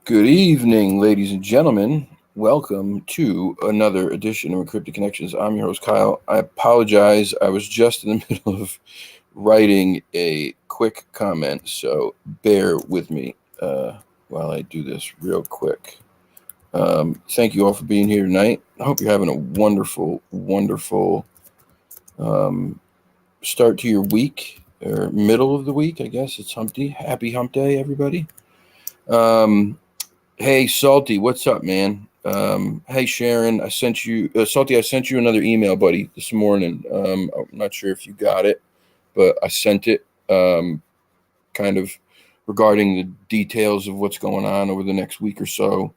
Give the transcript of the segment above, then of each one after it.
Good evening, ladies and gentlemen. Welcome to another edition of Encrypted Connections. I'm your host, Kyle. I apologize. I was just in the middle of writing a quick comment, so bear with me while I do this real quick. Thank you all for being here tonight. I hope you're having a wonderful, wonderful start to your week, or middle of the week, I guess. It's hump day. Happy hump day, everybody. Hey, Salty, what's up, man? Hey, Sharon, I sent you, Salty, I sent you another email, buddy, this morning. I'm not sure if you got it, but I sent it kind of regarding the details of what's going on over the next week or so.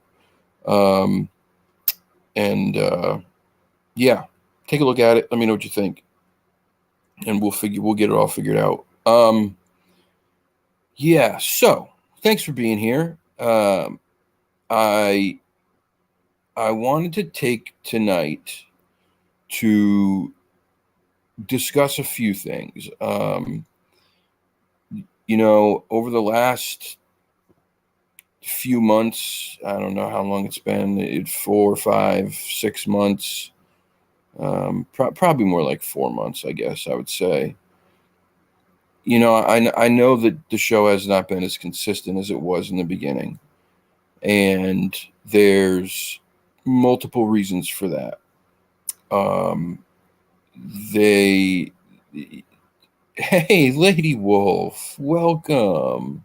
Um, and yeah, take a look at it. Let me know what you think, and we'll get it all figured out. Yeah, so thanks for being here. I wanted to take tonight to discuss a few things. Over the last few months, I don't know how long it's been, 4, 5, 6 months, probably more like 4 months, I guess I would say. I know that the show has not been as consistent as it was in the beginning, and there's multiple reasons for that. They Hey, Lady Wolf, welcome.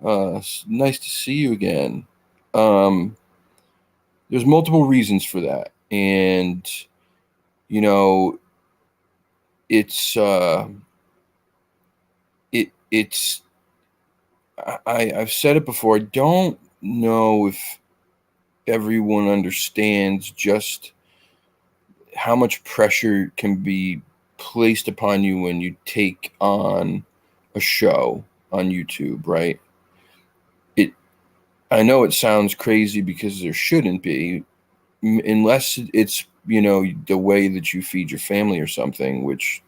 Nice to see you again. There's multiple reasons for that, and you know, it's it's I've said it before. I don't know if everyone understands just how much pressure can be placed upon you when you take on a show on YouTube, right? I know it sounds crazy because there shouldn't be, unless it's, the way that you feed your family or something, which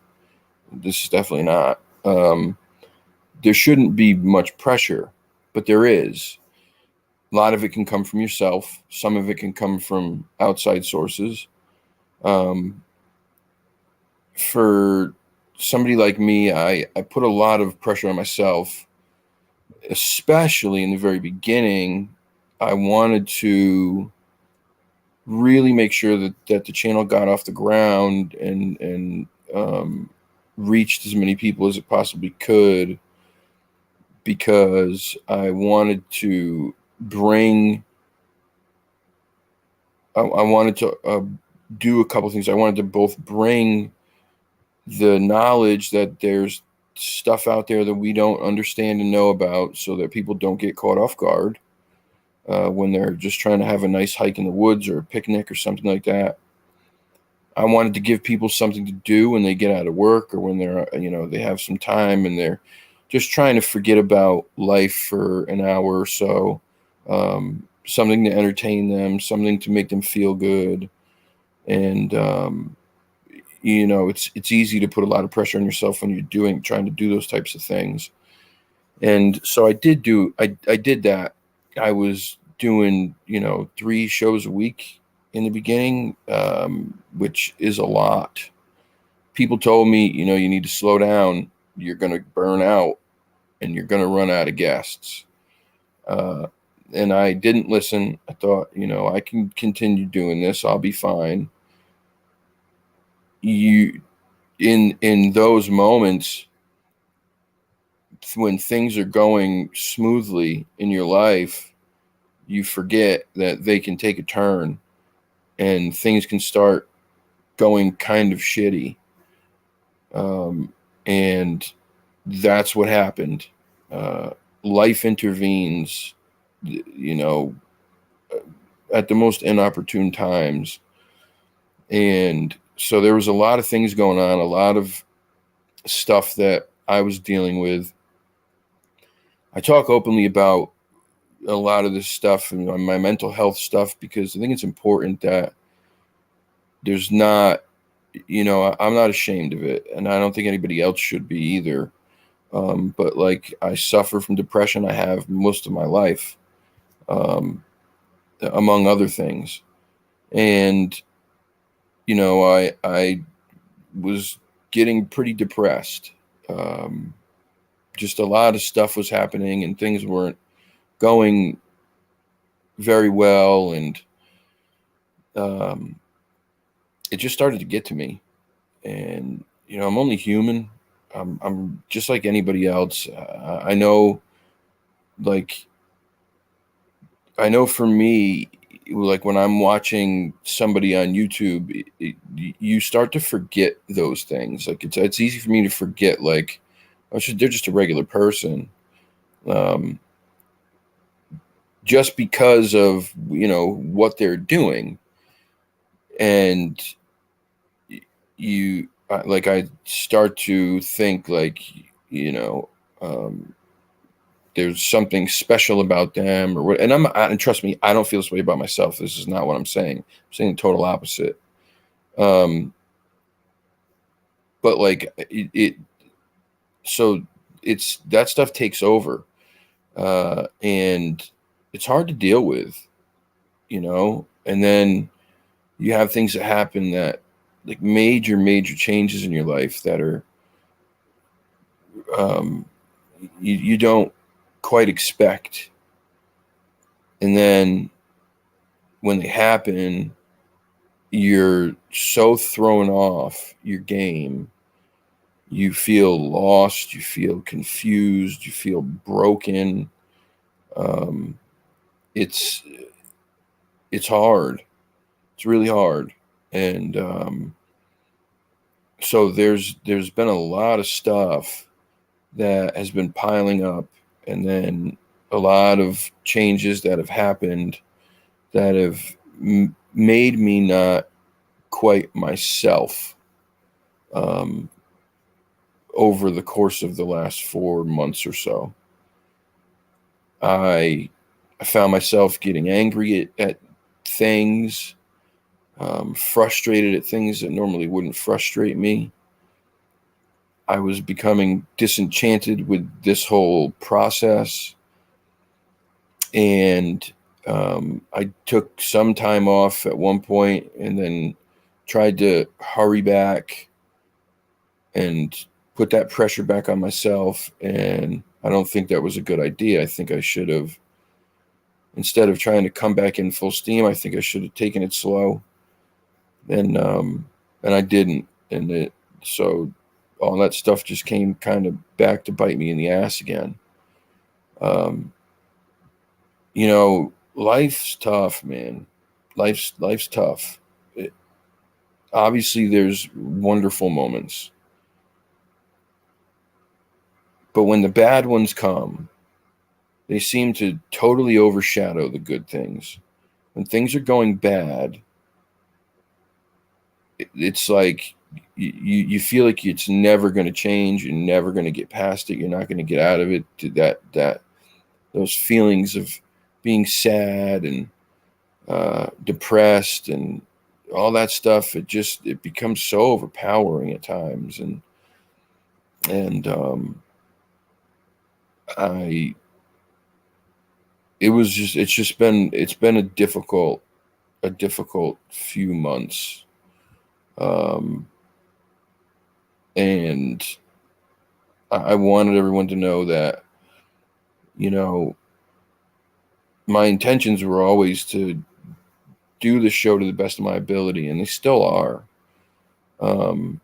this is definitely not. There shouldn't be much pressure, but there is. A lot of it can come from yourself. Some of it can come from outside sources. For somebody like me, I put a lot of pressure on myself, especially in the very beginning. I wanted to really make sure that the channel got off the ground and reached as many people as it possibly could, because I wanted to bring. I wanted to do a couple things. I wanted to both bring the knowledge that there's stuff out there that we don't understand and know about, so that people don't get caught off guard when they're just trying to have a nice hike in the woods or a picnic or something like that. I wanted to give people something to do when they get out of work, or when they're, they have some time and they're just trying to forget about life for an hour or so. Something to entertain them, something to make them feel good. And, it's easy to put a lot of pressure on yourself when you're trying to do those types of things. And so I did that. I was doing, 3 shows a week in the beginning, which is a lot. People told me, you need to slow down. You're going to burn out and you're going to run out of guests. And I didn't listen. I thought, I can continue doing this. I'll be fine. In those moments when things are going smoothly in your life, you forget that they can take a turn and things can start going kind of shitty. And that's what happened. Life intervenes, at the most inopportune times. And so there was a lot of things going on, a lot of stuff that I was dealing with. I talk openly about a lot of this stuff and my mental health stuff, because I think it's important that there's not, I'm not ashamed of it, and I don't think anybody else should be either. But like, I suffer from depression. I have most of my life. among other things. And, I was getting pretty depressed. Um, just a lot of stuff was happening and things weren't going very well. And um, it just started to get to me. And, I'm only human. I'm just like anybody else. I know, like, I know for me, like when I'm watching somebody on YouTube, you start to forget those things. Like it's easy for me to forget, like, they're just a regular person, um, just because of what they're doing, and like I start to think like you know. Um, there's something special about them or what, and trust me, I don't feel this way about myself. This is not what I'm saying. I'm saying the total opposite. um but like so it's that stuff takes over, and it's hard to deal with, and then you have things that happen that, like, major changes in your life that are, um you don't quite expect, and then when they happen, you're so thrown off your game. You feel lost, you feel confused, you feel broken. um, it's it's hard. It's really hard. And so there's been a lot of stuff that has been piling up, and then a lot of changes that have happened that have made me not quite myself, um, over the course of the last 4 months or so. I I found myself getting angry at things, frustrated at things that normally wouldn't frustrate me. I was becoming disenchanted with this whole process, and I took some time off at one point, and then tried to hurry back and put that pressure back on myself. And I don't think that was a good idea. I think I should have, instead of trying to come back in full steam, I think I should have taken it slow. And I didn't. So all that stuff just came kind of back to bite me in the ass again. Um, life's tough, man. Life's tough. Obviously, there's wonderful moments, but when the bad ones come, they seem to totally overshadow the good things. When things are going bad, it's like you feel like it's never going to change. You're never going to get past it. You're not going to get out of it. To that those feelings of being sad and depressed and all that stuff. It becomes so overpowering at times, and I it's been a difficult few months. um and I wanted everyone to know that, you know my intentions were always to do the show to the best of my ability, and they still are. um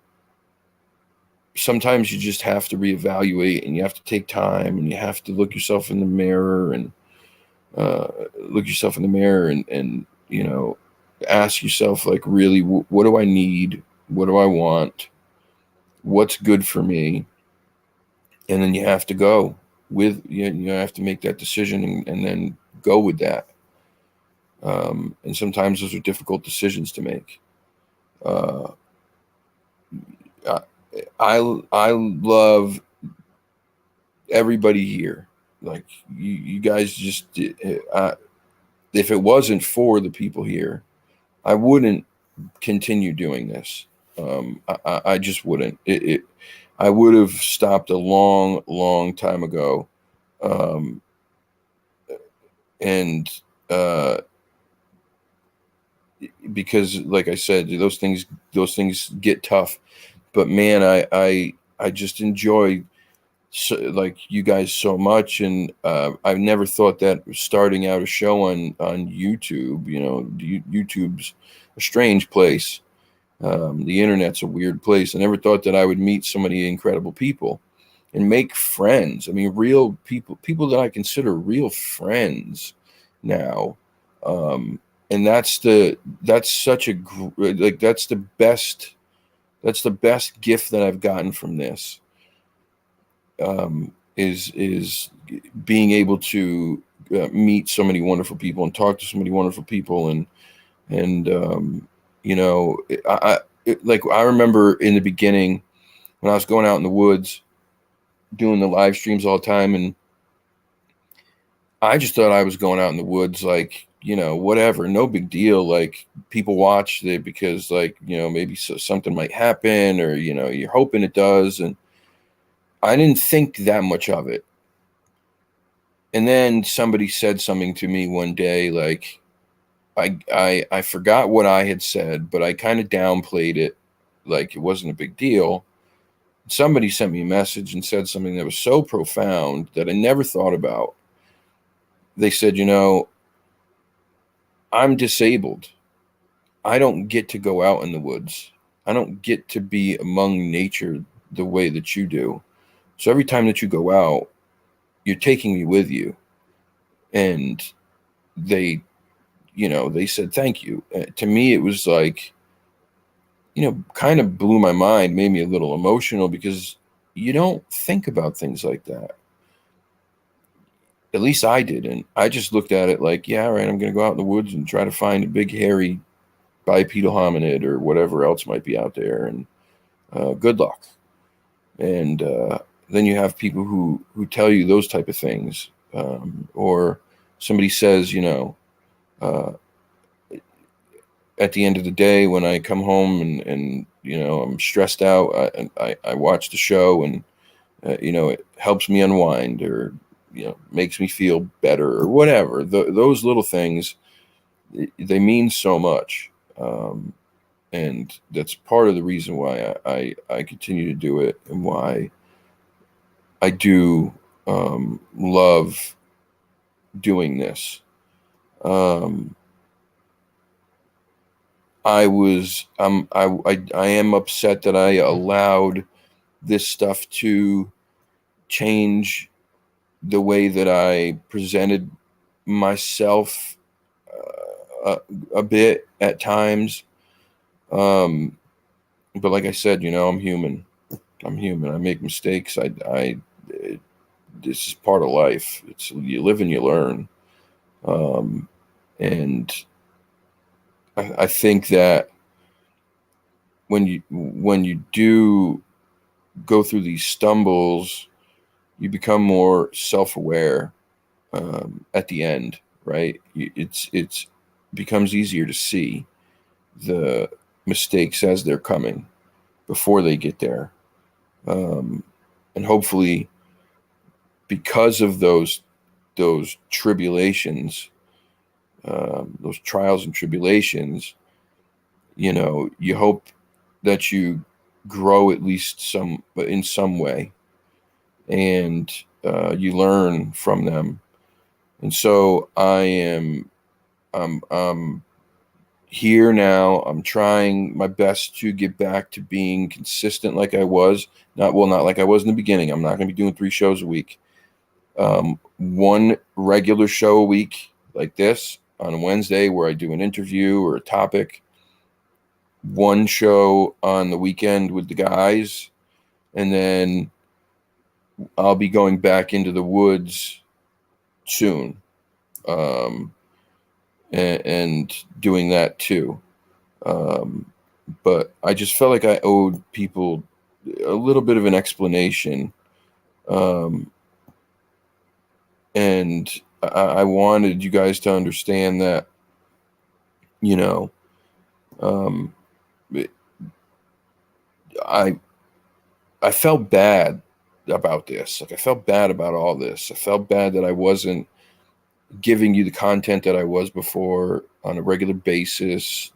Sometimes you just have to reevaluate, and you have to take time, and you have to look yourself in the mirror, and uh, and ask yourself, like, really, what do I need? What do I want? What's good for me? And then you have to go with you have to make that decision, and then go with that. And sometimes those are difficult decisions to make. uh, I, I love everybody here. Like, you guys just, if it wasn't for the people here, I wouldn't continue doing this. I just wouldn't. I would have stopped a long time ago. Um, and uh, because, like I said, those things get tough. But man, I just enjoy like you guys so much, and I've never thought that starting out a show on YouTube, YouTube's a strange place. The internet's a weird place. I never thought that I would meet so many incredible people and make friends. I mean, real people that I consider real friends now. Um, and that's such a like that's the best gift that I've gotten from this. Is being able to meet so many wonderful people and talk to so many wonderful people, and you know, like I remember in the beginning when I was going out in the woods doing the live streams all the time, and I just thought I was going out in the woods, like, whatever, no big deal. Like, people watch it because, like, maybe something might happen, or you're hoping it does, and I didn't think that much of it. And then somebody said something to me one day, like, I forgot what I had said, but I kind of downplayed it, like it wasn't a big deal. Somebody sent me a message and said something that was so profound that I never thought about. They said, I'm disabled. I don't get to go out in the woods. I don't get to be among nature the way that you do. So every time that you go out, you're taking me with you. And they, they said thank you. To me, it was like, kind of blew my mind, made me a little emotional, because you don't think about things like that. At least I didn't. I just looked at it like, yeah, all right, I'm going to go out in the woods and try to find a big, hairy bipedal hominid or whatever else might be out there, and good luck. And then you have people who tell you those type of things, or somebody says, uh, at the end of the day, when I come home and I'm stressed out, I watch the show, and it helps me unwind, or makes me feel better, or whatever. Those little things, they mean so much, and that's part of the reason why I continue to do it, and why I do love doing this. Um, I am upset that I allowed this stuff to change the way that I presented myself a bit at times. But like I said, I'm human. I'm human. I make mistakes. This is part of life. It's, you live and you learn. Um, and I think that when you do go through these stumbles, you become more self-aware at the end, right? It's becomes easier to see the mistakes as they're coming before they get there, um, and hopefully, because of those tribulations, those trials and tribulations, you hope that you grow at least in some way, and you learn from them. And so I'm here now. I'm trying my best to get back to being consistent, like I was. Not like I was in the beginning. I'm not going to be doing 3 shows a week. One regular show a week, like this, on a Wednesday, where I do an interview or a topic. One show on the weekend with the guys, and then I'll be going back into the woods soon, um, and doing that too. Um, but I just felt like I owed people a little bit of an explanation, um, and I wanted you guys to understand that, you know, um, I I felt bad about this. Like, I felt bad about all this. I felt bad that I wasn't giving you the content that I was before on a regular basis,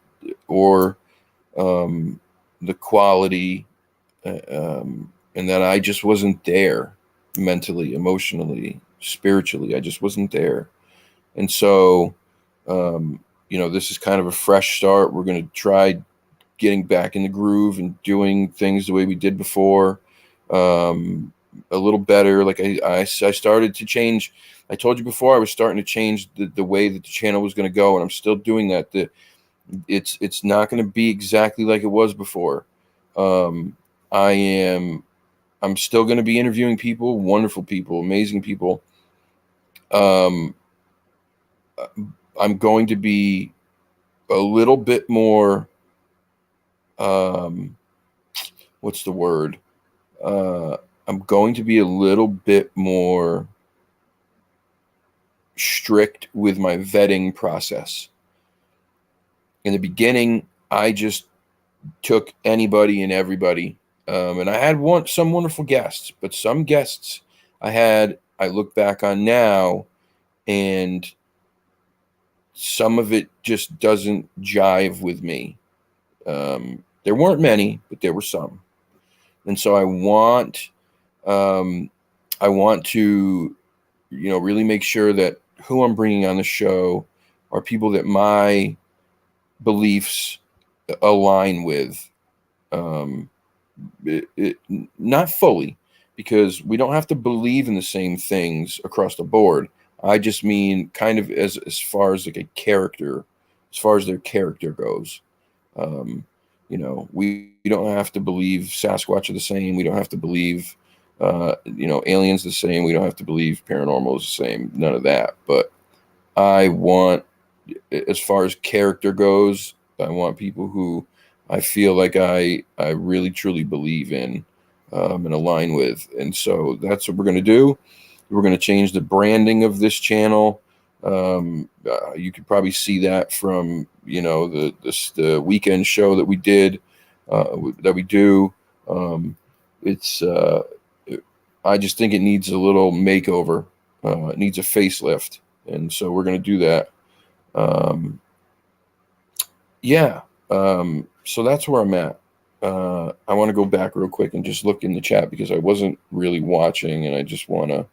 or the quality, and that I just wasn't there mentally, emotionally, spiritually. I just wasn't there. And so, this is kind of a fresh start. We're going to try getting back in the groove and doing things the way we did before, a little better. Like I started to change. I told you before, I was starting to change the way that the channel was going to go, and I'm still doing that. It's not going to be exactly like it was before. Um, I am I'm still going to be interviewing people, wonderful people, amazing people. Um, I'm going to be a little bit more, um, what's the word? Uh, I'm going to be a little bit more strict with my vetting process. In the beginning, I just took anybody and everybody. And I had some wonderful guests, but some guests I look back on now, and some of it just doesn't jive with me. There weren't many, but there were some. And so um, I want to, really make sure that who I'm bringing on the show are people that my beliefs align with. Um, Not fully, because we don't have to believe in the same things across the board. I just mean kind of as far as like a character, as far as their character goes. Um, we don't have to believe Sasquatch are the same. We don't have to believe, aliens the same. We don't have to believe paranormal is the same. None of that. But I want, as far as character goes, I want people who I feel like I really truly believe in, and align with. And so that's what we're going to do. We're going to change the branding of this channel. You could probably see that from the weekend show that we did, that we do. It's I just think it needs a little makeover. It needs a facelift, and so we're going to do that. Um, yeah. So that's where I'm at. I want to go back real quick and just look in the chat, because I wasn't really watching, and I just want to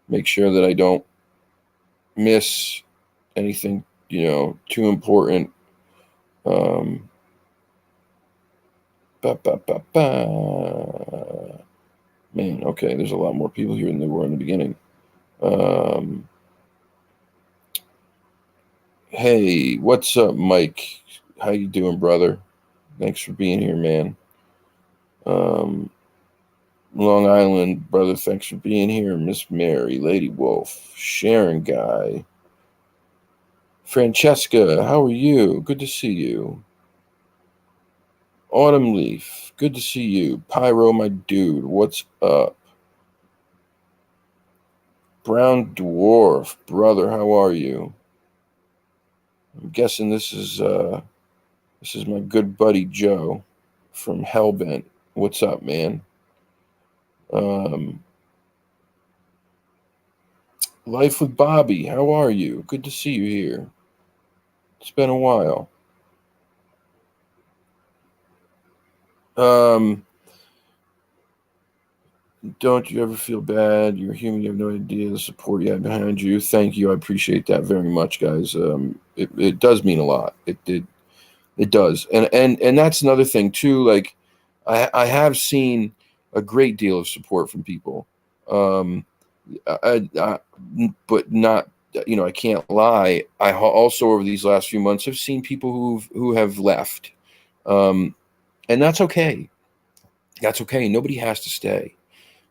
make sure that I don't miss anything, too important. Um, ba, ba, ba, ba. Man, okay, there's a lot more people here than there were in the beginning. Hey, what's up, Mike? How you doing, brother? Thanks for being here, man. Long Island, brother, thanks for being here. Miss Mary, Lady Wolf, Sharon Guy, Francesca, how are you? Good to see you. Autumn Leaf, good to see you. Pyro, my dude, what's up? Brown Dwarf, brother, how are you? I'm guessing this is my good buddy Joe from Hellbent. What's up, man? Life with Bobby, how are you? Good to see you here. It's been a while. Don't you ever feel bad? You're human. You have no idea the support you have behind you. Thank you. I appreciate that very much, guys. It does mean a lot. It does. And that's another thing too. Like, I have seen a great deal of support from people. But not, I can't lie. I also, over these last few months, have seen people who have left. And that's okay. That's okay. Nobody has to stay.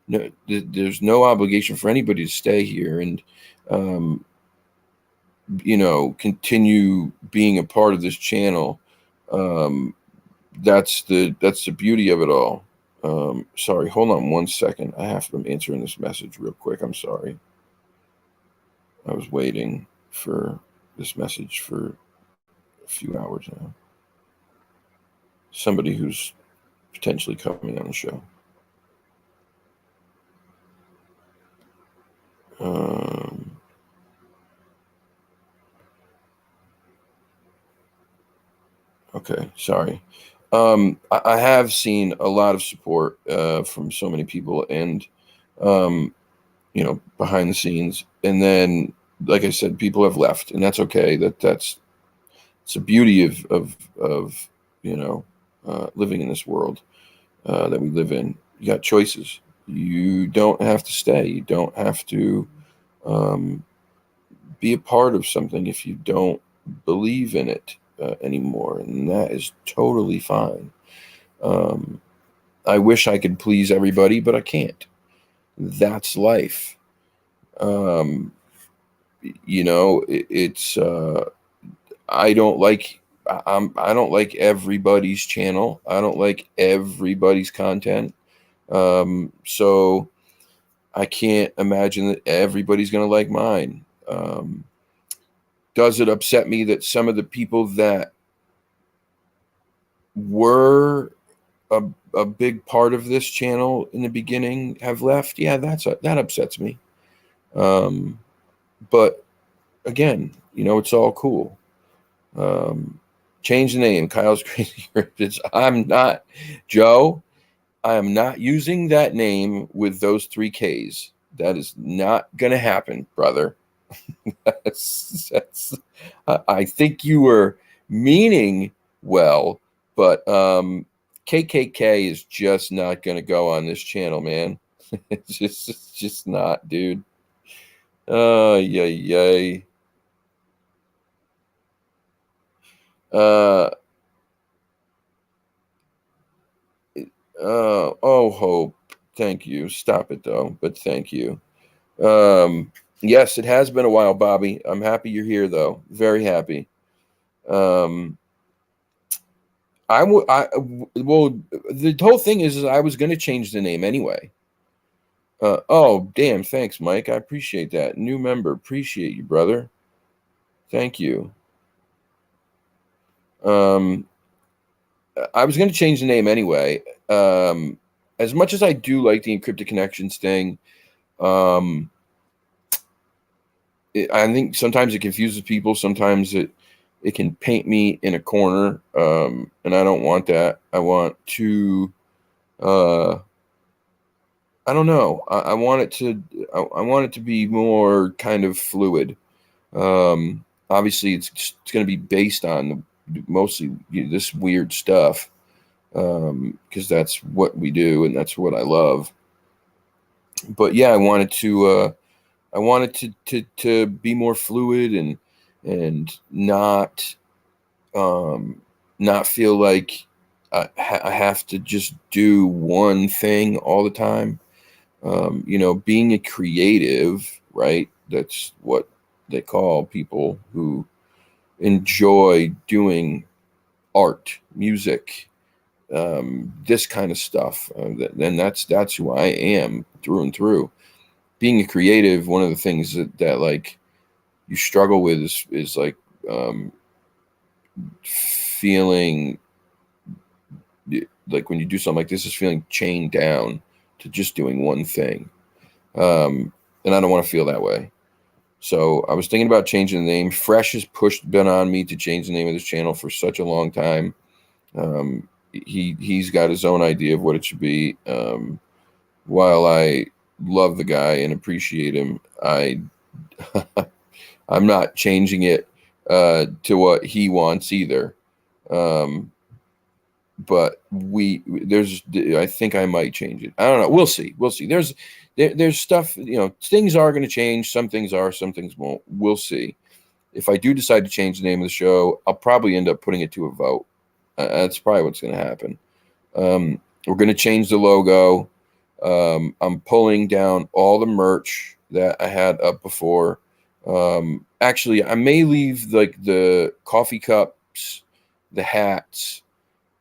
No, there's no obligation for anybody to stay here and, continue being a part of this channel. That's the beauty of it all. Sorry, hold on one second. I have to answer this message real quick. I'm sorry. I was waiting for this message for a few hours now. Somebody who's potentially coming on the show. Okay, sorry. I have seen a lot of support from so many people, and um, behind the scenes, and then, like I said, people have left, and that's okay. That's it's the beauty of living in this world that we live in. You got choices. You don't have to stay. You don't have to um, be a part of something if you don't believe in it anymore, and that is totally fine. Um, I wish I could please everybody, but I can't. That's life. Um, it's I don't like I don't like everybody's channel. I don't like everybody's content. So I can't imagine that everybody's going to like mine. Does it upset me that some of the people that were a, a big part of this channel in the beginning have left? Yeah, that upsets me. But again, it's all cool. Change the name, Kyle's Crazy Cryptids. I'm not, Joe. I am not using that name with those 3 Ks. That is not going to happen, brother. I think you were meaning well, but KKK is just not going to go on this channel, man. It's just not, dude. Yay, yay. Uh, oh, Hope. Thank you. Stop it, though, but thank you. Yes, it has been a while, Bobby. I'm happy you're here, though. Very happy. Um, well, the whole thing is I was going to change the name anyway. Oh, damn. Thanks, Mike. I appreciate that. New member. Appreciate you, brother. Thank you. I was going to change the name anyway. As much as I do like the Encrypted Connections thing, I think sometimes it confuses people. Sometimes it can paint me in a corner, and I don't want that. I want to, I don't know. I want it to, I want it to be more kind of fluid. Obviously, it's going to be based on mostly this weird stuff, because that's what we do and that's what I love. But yeah, I wanted to be more fluid and not feel like I have to just do one thing all the time. Being a creative, right? That's what they call people who enjoy doing art, music, this kind of stuff. And that's who I am through and through. Being a creative, one of the things that like you struggle with is like feeling like when you do something like this is feeling chained down to just doing one thing. And I don't want to feel that way. So I was thinking about changing the name. Fresh has been on me to change the name of this channel for such a long time. He's got his own idea of what it should be. While I love the guy and appreciate him, I'm not changing it to what he wants either. But I think I might change it. I don't know. We'll see. There's stuff, things are going to change. Some things are, some things won't. We'll see. If I do decide to change the name of the show, I'll probably end up putting it to a vote. That's probably what's going to happen. We're going to change the logo. I'm pulling down all the merch that I had up before. Actually, I may leave like the coffee cups, the hats,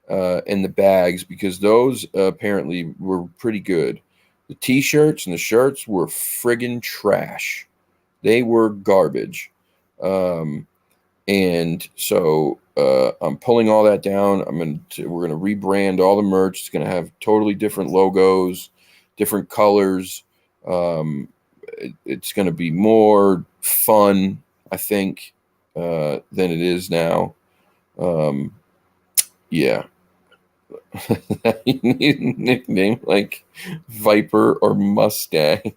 and the bags, because those apparently were pretty good. The t-shirts and the shirts were friggin' trash. They were garbage. And so I'm pulling all that down. We're gonna rebrand all the merch. It's gonna have totally different logos, different colors. It's gonna be more fun, I think, than it is now. Yeah. You need a nickname like Viper or Mustang.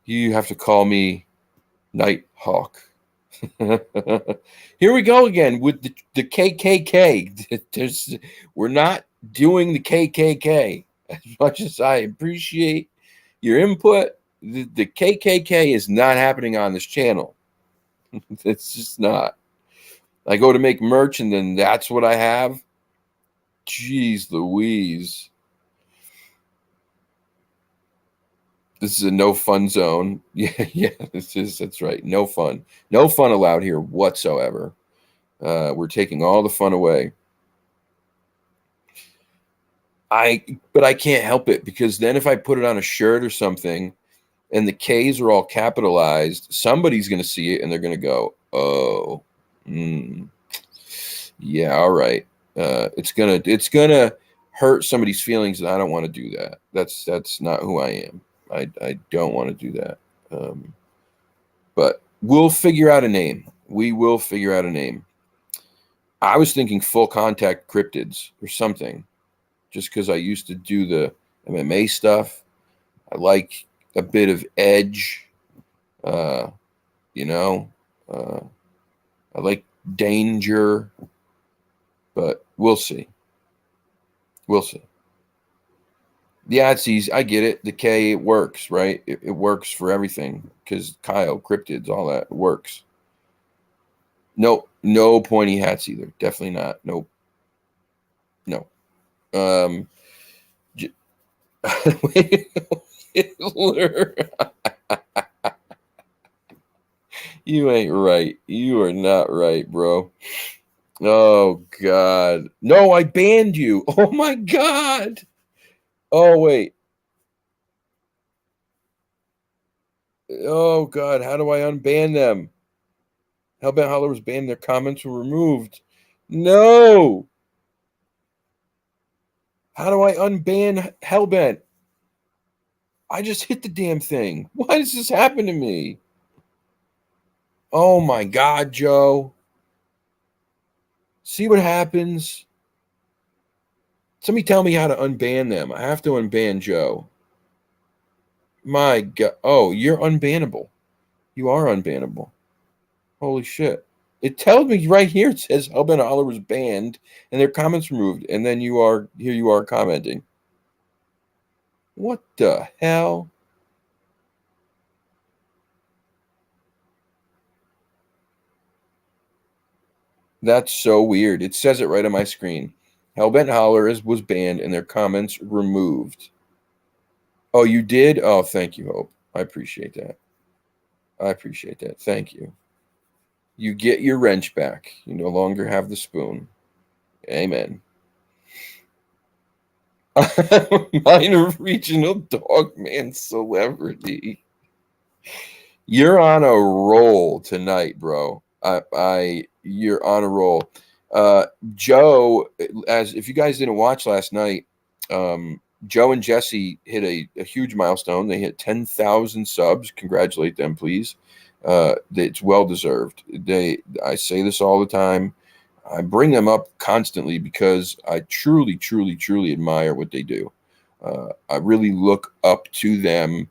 You have to call me Nighthawk. Here we go again with the KKK. We're not doing the KKK. As much as I appreciate your input, the KKK is not happening on this channel. It's just not. I go to make merch and then that's what I have. Jeez Louise. This is a no fun zone. Yeah, that's right. No fun. No fun allowed here whatsoever. We're taking all the fun away. But I can't help it because then if I put it on a shirt or something and the K's are all capitalized, somebody's going to see it and they're going to go, oh, yeah, all right. It's gonna hurt somebody's feelings, and I don't want to do that. That's not who I am. I don't want to do that. But we'll figure out a name. We will figure out a name. I was thinking Full Contact Cryptids or something, just because I used to do the MMA stuff. I like a bit of edge. I like danger. But we'll see. We'll see. Yeah, it's easy. I get it. The K, it works, right? It works for everything because Kyle, cryptids, all that, it works. No pointy hats either. Definitely not. Nope. No. Hitler. You ain't right. You are not right, bro. Oh, God. No, I banned you. Oh, my God. Oh, wait. Oh, God. How do I unban them? Hellbent Holler was banned. Their comments were removed. No. How do I unban Hellbent? I just hit the damn thing. Why does this happen to me? Oh, my God, Joe. See what happens? Somebody tell me how to unban them. I have to unban Joe. My God. Oh, you're unbannable. You are unbannable. Holy shit. It tells me right here, it says Hellbent Holler was banned and their comments removed. And then you are commenting. What the hell? That's so weird. It says it right on my screen. Hellbent Holler was banned and their comments removed. Oh, you did? Oh, thank you, Hope. I appreciate that. I appreciate that. Thank you. You get your wrench back. You no longer have the spoon. Amen. Minor regional dogman celebrity. You're on a roll tonight, bro. You're on a roll. Joe, as if you guys didn't watch last night, Joe and Jesse hit a huge milestone. They hit 10,000 subs. Congratulate them, please. It's well deserved. I say this all the time. I bring them up constantly because I truly, truly, truly admire what they do. I really look up to them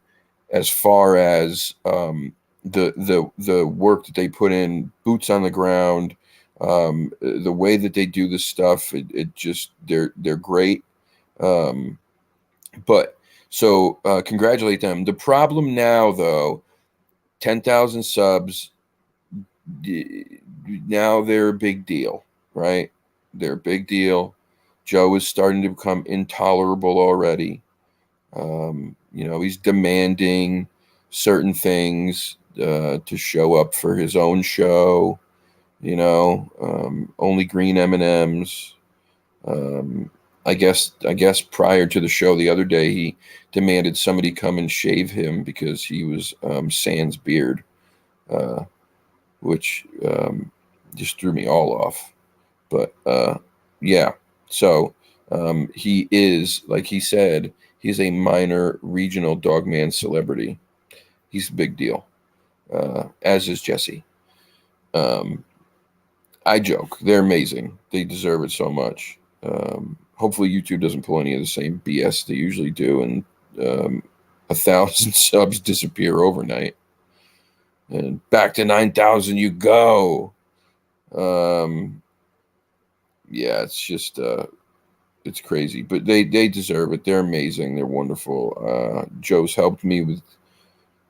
as far as the work that they put in, boots on the ground, the way that they do this stuff. It just they're great. But so congratulate them. The problem now, though, 10,000 subs. Now they're a big deal, right? They're a big deal. Joe is starting to become intolerable already. He's demanding certain things to show up for his own show. Only green M&Ms. I guess prior to the show the other day, he demanded somebody come and shave him because he was sans beard, which just threw me all off. But yeah, so he is, like he said, he's a minor regional dogman celebrity. He's a big deal, as is Jesse. I joke. They're amazing. They deserve it so much. Hopefully YouTube doesn't pull any of the same BS they usually do, and 1,000 subs disappear overnight. And back to 9,000 you go. Yeah, it's just it's crazy, but they deserve it. They're amazing. They're wonderful. Joe's helped me with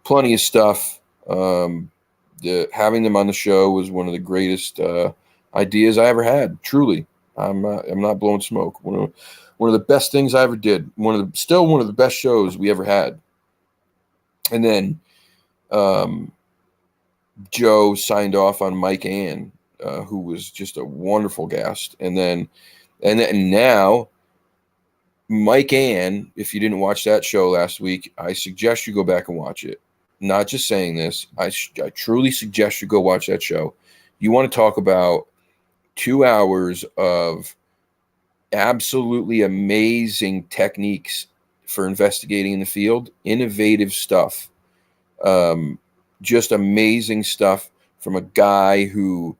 plenty of stuff. Having them on the show was one of the greatest ideas I ever had. Truly, I'm not blowing smoke. One of the best things I ever did. Still one of the best shows we ever had. And then Joe signed off on Mike Ann, who was just a wonderful guest. And then now Mike Ann, if you didn't watch that show last week, I suggest you go back and watch it. Not just saying this, I truly suggest you go watch that show. You want to talk about 2 hours of absolutely amazing techniques for investigating in the field, innovative stuff, just amazing stuff from a guy who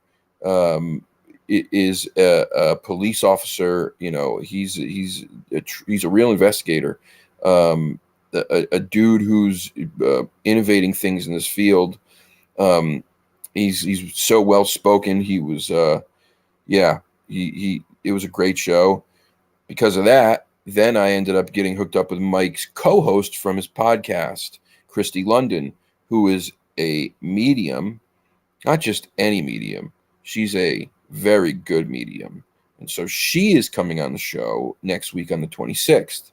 is a police officer. You know, he's a real investigator. A dude who's innovating things in this field. He's so well spoken. He was it was a great show. Because of that, then I ended up getting hooked up with Mike's co-host from his podcast, Christy London, who is a medium, not just any medium. She's a very good medium. And so she is coming on the show next week on the 26th.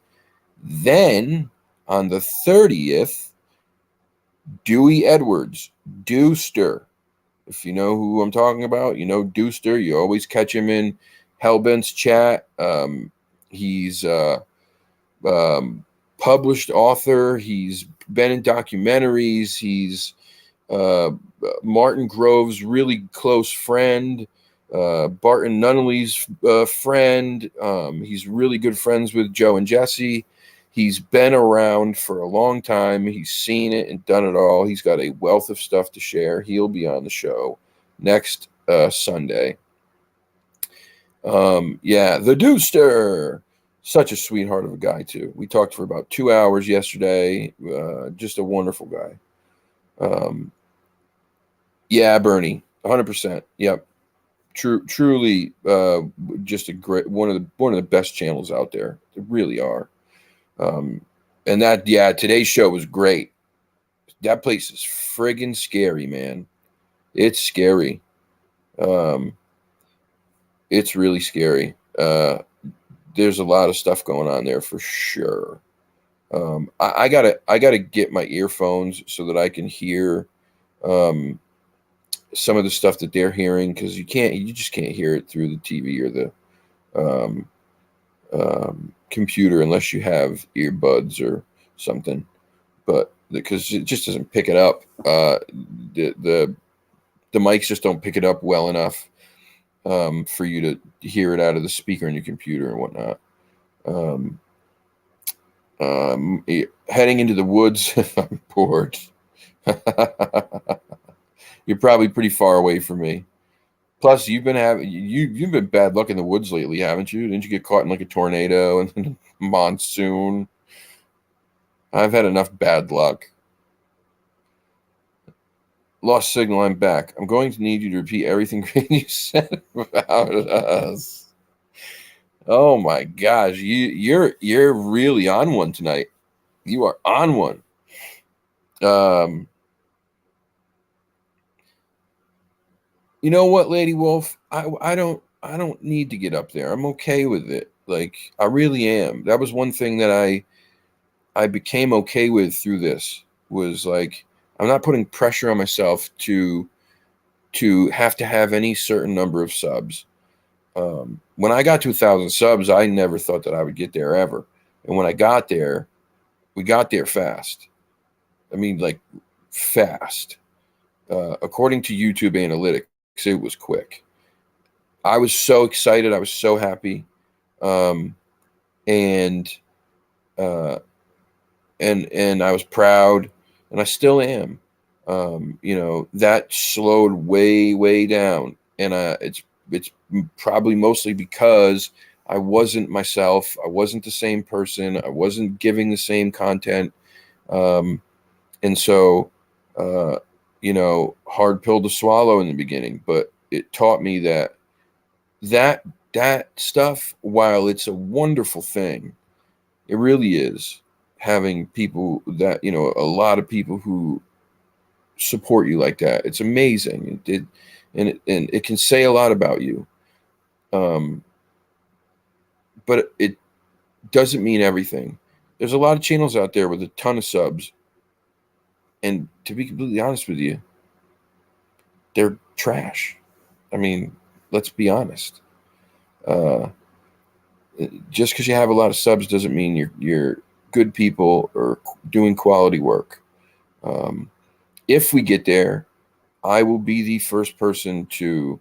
Then on the 30th, Dewey Edwards, Dewster. If you know who I'm talking about, you know Dewster. You always catch him in Hellbent's chat. He's published author. He's been in documentaries. He's Martin Grove's really close friend. Barton Nunnally's friend. He's really good friends with Joe and Jesse. He's been around for a long time. He's seen it and done it all. He's got a wealth of stuff to share. He'll be on the show next Sunday. The Dewster. Such a sweetheart of a guy, too. We talked for about 2 hours yesterday. Just a wonderful guy. Bernie, 100%. Yep. Truly, just a great one of the best channels out there. They really are. Today's show was great. That place is friggin' scary, man. It's scary. It's really scary. There's a lot of stuff going on there for sure. I gotta get my earphones so that I can hear some of the stuff that they're hearing, because you just can't hear it through the TV or the computer unless you have earbuds or something. But because it just doesn't pick it up, the mics just don't pick it up well enough for you to hear it out of the speaker in your computer and whatnot. Heading into the woods, I'm bored. You're probably pretty far away from me. Plus, you've been bad luck in the woods lately, haven't you? Didn't you get caught in like a tornado and a monsoon? I've had enough bad luck. Lost signal. I'm back. I'm going to need you to repeat everything you said about us. Oh my gosh, you're really on one tonight. You are on one. You know what, Lady Wolf? I don't need to get up there. I'm okay with it. Like, I really am. That was one thing that I became okay with through this, was like, I'm not putting pressure on myself to have to have any certain number of subs. When I got to 1,000 subs, I never thought that I would get there ever. And when I got there, we got there fast. I mean, like, fast. According to YouTube analytics, it was quick. I was so excited. I was so happy. And I was proud, and I still am. That slowed way, way down. And it's it's probably mostly because I wasn't myself. I wasn't the same person. I wasn't giving the same content. And so, hard pill to swallow in the beginning, but it taught me that stuff, while it's a wonderful thing, it really is, having people that, a lot of people who support you like that. It's amazing. And it can say a lot about you. But it doesn't mean everything. There's a lot of channels out there with a ton of subs, and to be completely honest with you, they're trash. I mean, let's be honest. Just because you have a lot of subs doesn't mean you're good people or doing quality work. If we get there, I will be the first person to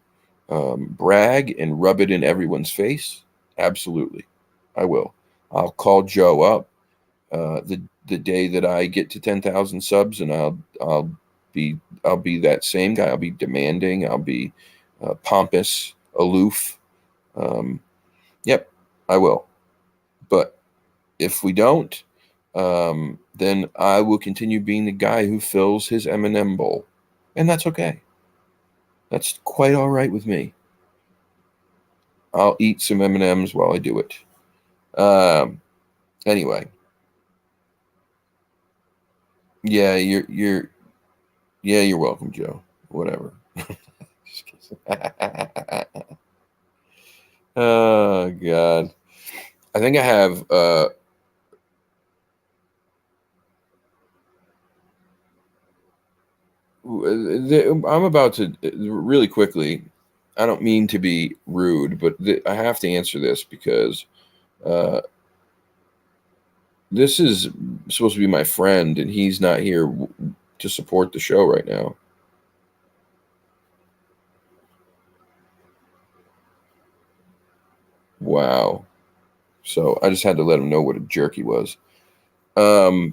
brag and rub it in everyone's face. Absolutely, I will. I'll call Joe up the day that I get to 10,000 subs, and I'll be that same guy. I'll be demanding. I'll be pompous, aloof. Yep, I will. But if we don't, then I will continue being the guy who fills his M&M bowl, and that's okay. That's quite all right with me. I'll eat some M&Ms while I do it. Anyway, yeah, you're welcome, Joe. Whatever. Oh God, I think I have. I'm about to really quickly. I don't mean to be rude, but I have to answer this because this is supposed to be my friend, and he's not here to support the show right now. Wow. So I just had to let him know what a jerk he was. The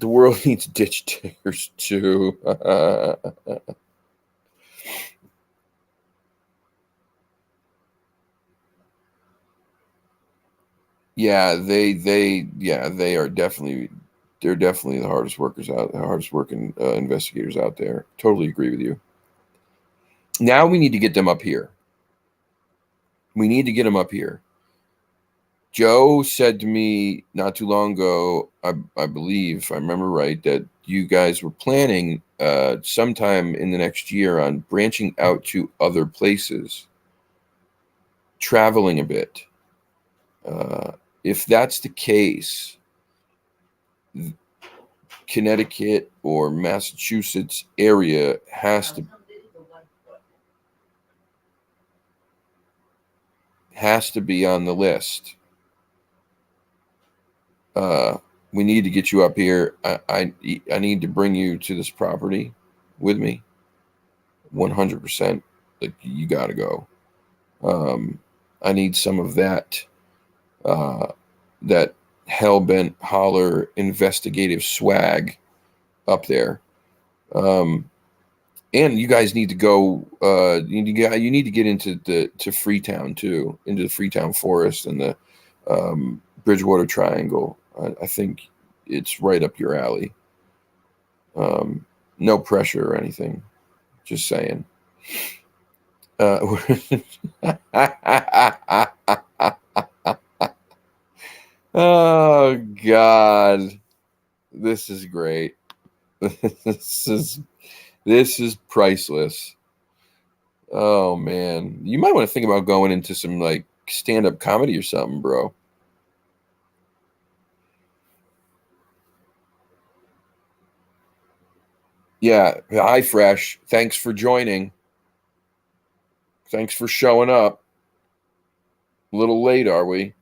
world needs ditch diggers too. Yeah, they are definitely, they're definitely the hardest working investigators out there. Totally agree with you. Now we need to get them up here. We need to get them up here. Joe said to me not too long ago, I believe, if I remember right, that you guys were planning sometime in the next year on branching out to other places, traveling a bit. If that's the case, Connecticut or Massachusetts area has to be on the list. We need to get you up here. I need to bring you to this property with me. 100%. Like, you got to go. I need some of that that hellbent holler investigative swag up there. And you guys need to go. You need to get to Freetown too, into the Freetown Forest and the Bridgewater Triangle. I think it's right up your alley. No pressure or anything. Just saying. Oh God, this is great. This is priceless. Oh man, you might want to think about going into some like stand-up comedy or something, bro. Yeah, hi Fresh. Thanks for joining. Thanks for showing up. A little late, are we?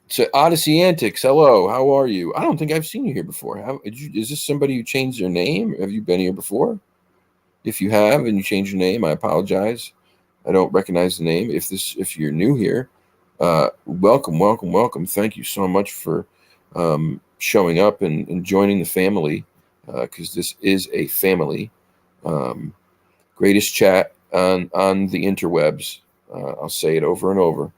So Odyssey Antics, hello. How are you? I don't think I've seen you here before. Is this somebody who changed their name? Have you been here before? If you have and you changed your name, I apologize. I don't recognize the name. If you're new here, welcome. Thank you so much for showing up and joining the family, because this is a family. Greatest chat on the interwebs. I'll say it over and over.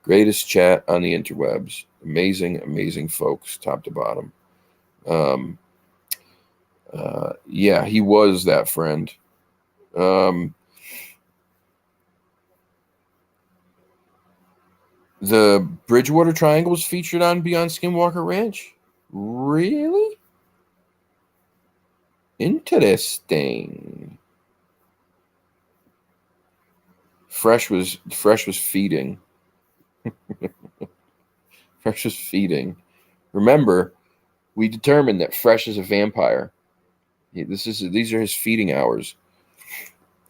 Greatest chat on the interwebs. Amazing, amazing folks, top to bottom. Yeah, he was that friend. The Bridgewater Triangle was featured on Beyond Skinwalker Ranch. Really? Interesting. Fresh was feeding. Fresh was feeding. Remember, we determined that Fresh is a vampire. These are his feeding hours.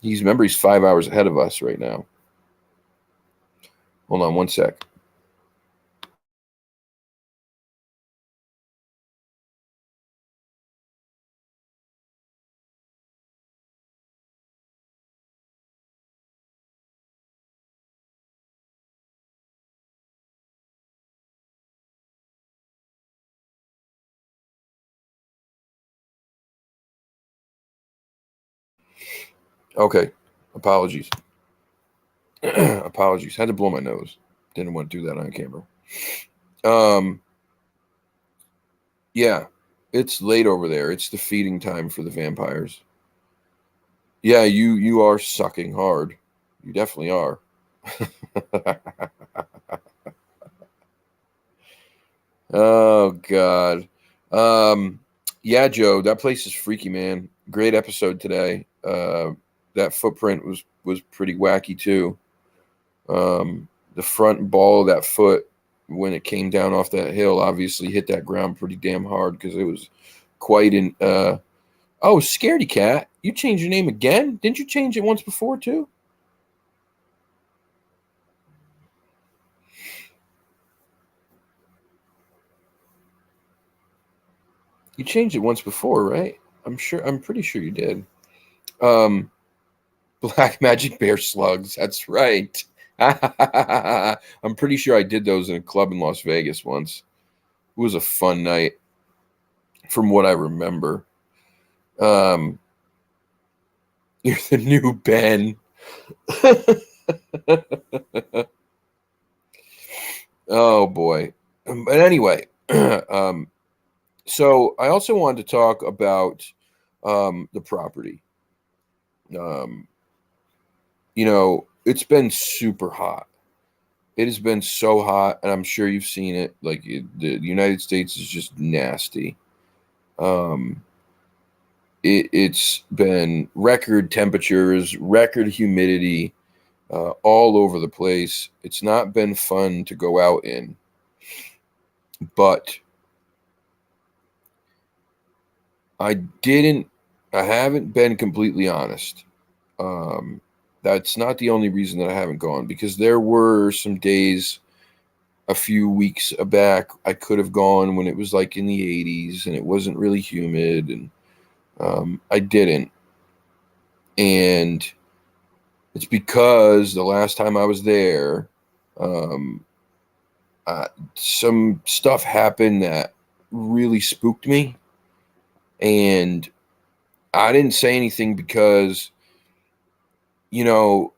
He's 5 hours ahead of us right now. Hold on one sec. Okay. Apologies. Apologies. Had to blow my nose. Didn't want to do that on camera. Yeah. It's late over there. It's the feeding time for the vampires. Yeah, you are sucking hard. You definitely are. Oh God. Yeah, Joe, that place is freaky, man. Great episode today. That footprint was pretty wacky too. The front ball of that foot when it came down off that hill obviously hit that ground pretty damn hard because it was quite an oh, Scaredy Cat. You changed your name again? Didn't you change it once before too? You changed it once before, right? I'm pretty sure you did. Um Black Magic Bear Slugs. That's right. I'm pretty sure I did those in a club in Las Vegas once. It was a fun night, from what I remember. Um, you're the new Ben. Oh boy. But anyway, so I also wanted to talk about the property. Um, it's been super hot. It has been so hot, and I'm sure you've seen it. Like the United States is just nasty. Um, it's been record temperatures, record humidity, all over the place. It's not been fun to go out in, but I didn't. I haven't been completely honest. Um, that's not the only reason that I haven't gone because there were some days a few weeks back I could have gone when it was like in the 80s and it wasn't really humid, and I didn't. And it's because the last time I was there, um, some stuff happened that really spooked me. And I didn't say anything because, you know,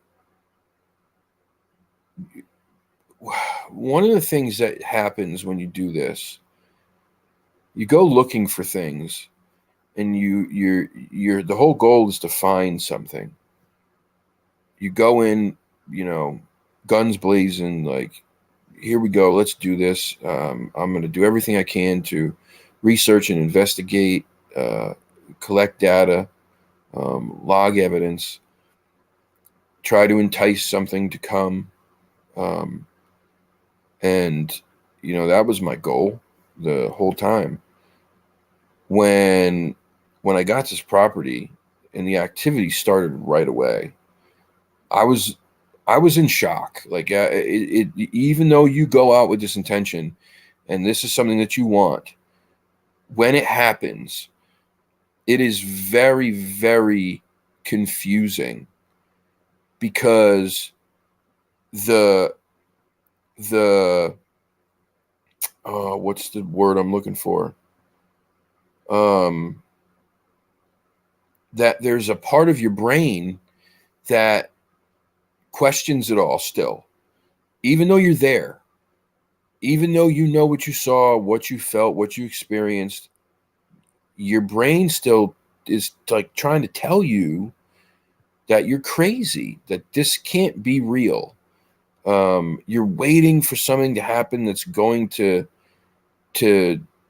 one of the things that happens when you do this, you go looking for things and you're the whole goal is to find something. You go in, guns blazing, like, here we go, let's do this. I'm going to do everything I can to research and investigate, collect data, log evidence, try to entice something to come. Um, and, that was my goal the whole time. When I got this property and the activity started right away, I was in shock. Like even though you go out with this intention, and this is something that you want, when it happens, it is very, very confusing because the the what's the word I'm looking for? Um, that there's a part of your brain that questions it all still, even though you're there, even though you know what you saw, what you felt, what you experienced. Your brain still is like trying to tell you that you're crazy, that this can't be real. You're waiting for something to happen that's going to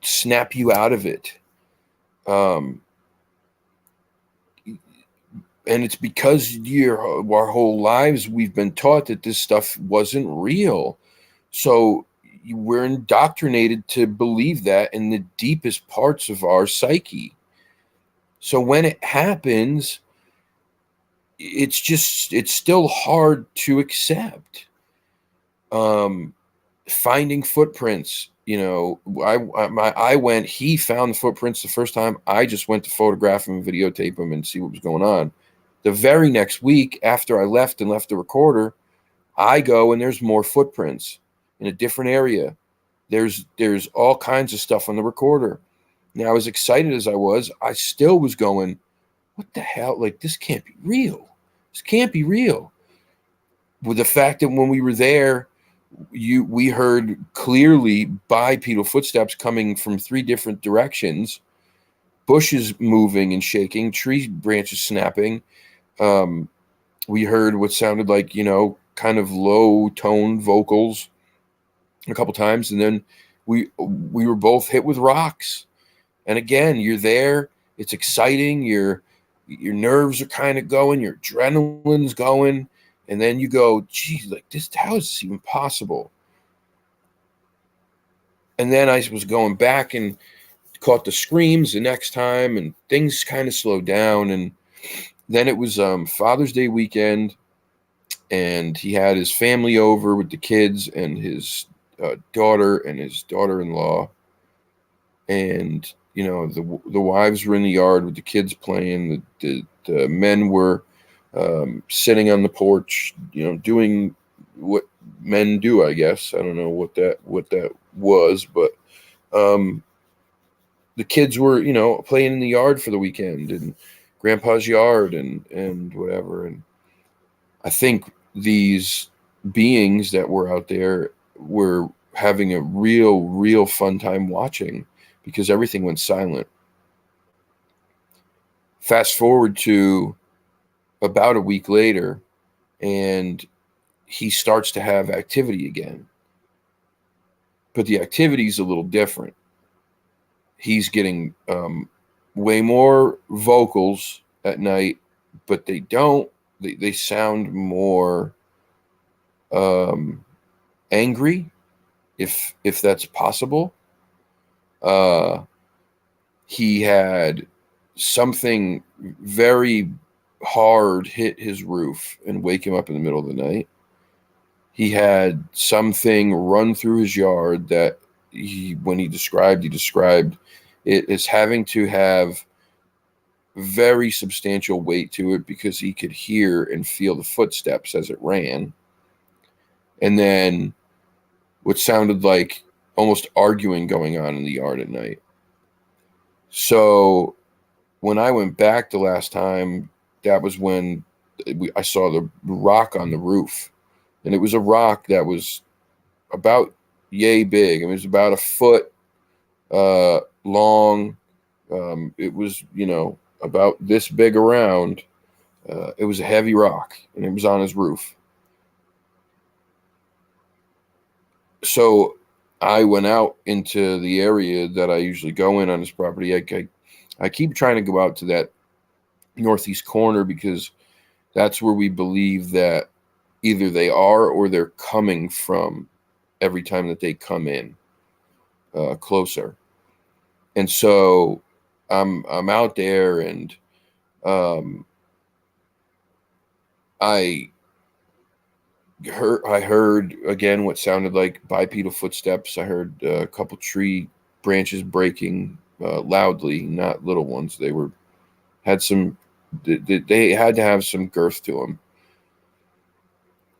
snap you out of it. Um, and it's because our whole lives we've been taught that this stuff wasn't real. So we're indoctrinated to believe that in the deepest parts of our psyche. So when it happens, it's still hard to accept. Finding footprints, he found the footprints the first time. I just went to photograph them, videotape them, and see what was going on. The very next week after I left the recorder, I go and there's more footprints in a different area. There's all kinds of stuff on the recorder. Now, as excited as I still was going, what the hell? Like, this can't be real. This can't be real. With the fact that when we were there, we heard clearly bipedal footsteps coming from 3 different directions, bushes moving and shaking, tree branches snapping. We heard what sounded like, kind of low tone vocals a couple times. And then we were both hit with rocks. And again, you're there. It's exciting. Your nerves are kind of going. Your adrenaline's going. And then you go, geez, like this, how is this even possible? And then I was going back and caught the screams the next time, and things kind of slowed down. And then it was Father's Day weekend, and he had his family over with the kids and his daughter and his daughter-in-law. And, the wives were in the yard with the kids playing. The men were sitting on the porch, doing what men do, I guess. I don't know what that was, but the kids were, playing in the yard for the weekend, and grandpa's yard and whatever. And I think these beings that were out there were having a real fun time watching, because everything went silent. Fast forward to about a week later, and he starts to have activity again. But the activity is a little different. He's getting way more vocals at night, but they sound more angry, if that's possible. He had something very hard hit his roof and wake him up in the middle of the night. He had something run through his yard that when he described it as having to have very substantial weight to it, because he could hear and feel the footsteps as it ran. And then what sounded like almost arguing going on in the yard at night. So when I went back the last time, that was when I saw the rock on the roof. And it was a rock that was about yay big. I mean, it was about a foot long. It was, about this big around. It was a heavy rock, and it was on his roof. So I went out into the area that I usually go in on his property. I keep trying to go out to that northeast corner, because that's where we believe that either they are or they're coming from every time that they come in closer. And so I'm out there, and I heard again what sounded like bipedal footsteps. I heard a couple tree branches breaking loudly, not little ones. They had to have some girth to them.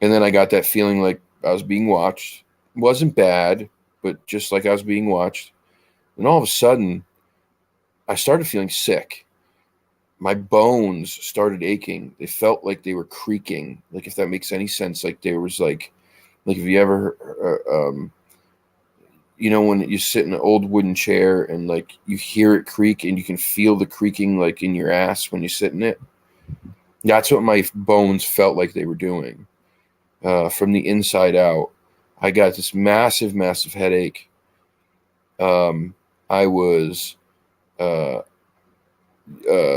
And then I got that feeling like I was being watched. It wasn't bad, but just like I was being watched. And all of a sudden, I started feeling sick. my bones started aching. They felt like they were creaking. Like, if that makes any sense, like there was like if you ever, when you sit in an old wooden chair and like you hear it creak and you can feel the creaking like in your ass when you sit in it. That's what my bones felt like they were doing, from the inside out. I got this massive, massive headache. I was uh,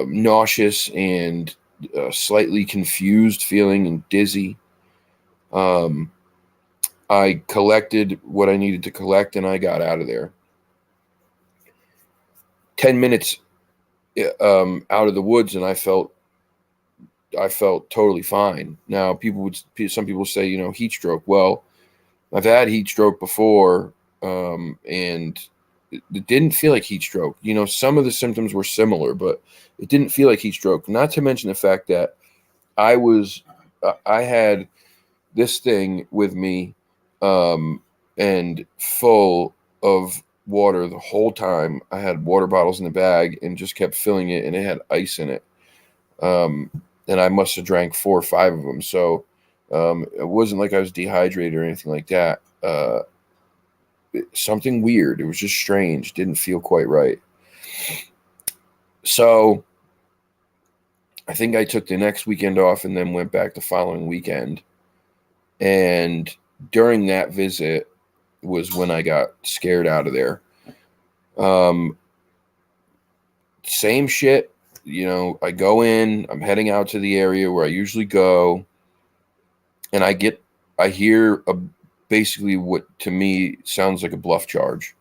nauseous and slightly confused feeling and dizzy. Um, I collected what I needed to collect and I got out of there. 10 minutes out of the woods and I felt totally fine. Now, some people say, heat stroke. Well, I've had heat stroke before, and it didn't feel like heat stroke. Some of the symptoms were similar, but it didn't feel like heat stroke. Not to mention the fact that I had this thing with me, and full of water the whole time. I had water bottles in the bag and just kept filling it, and it had ice in it. Um, and I must have drank 4 or 5 of them. So it wasn't like I was dehydrated or anything like that. Something weird. It was just strange. Didn't feel quite right. So I think I took the next weekend off and then went back the following weekend. And during that visit was when I got scared out of there. Same shit. I go in, I'm heading out to the area where I usually go, and I hear basically what to me sounds like a bluff charge.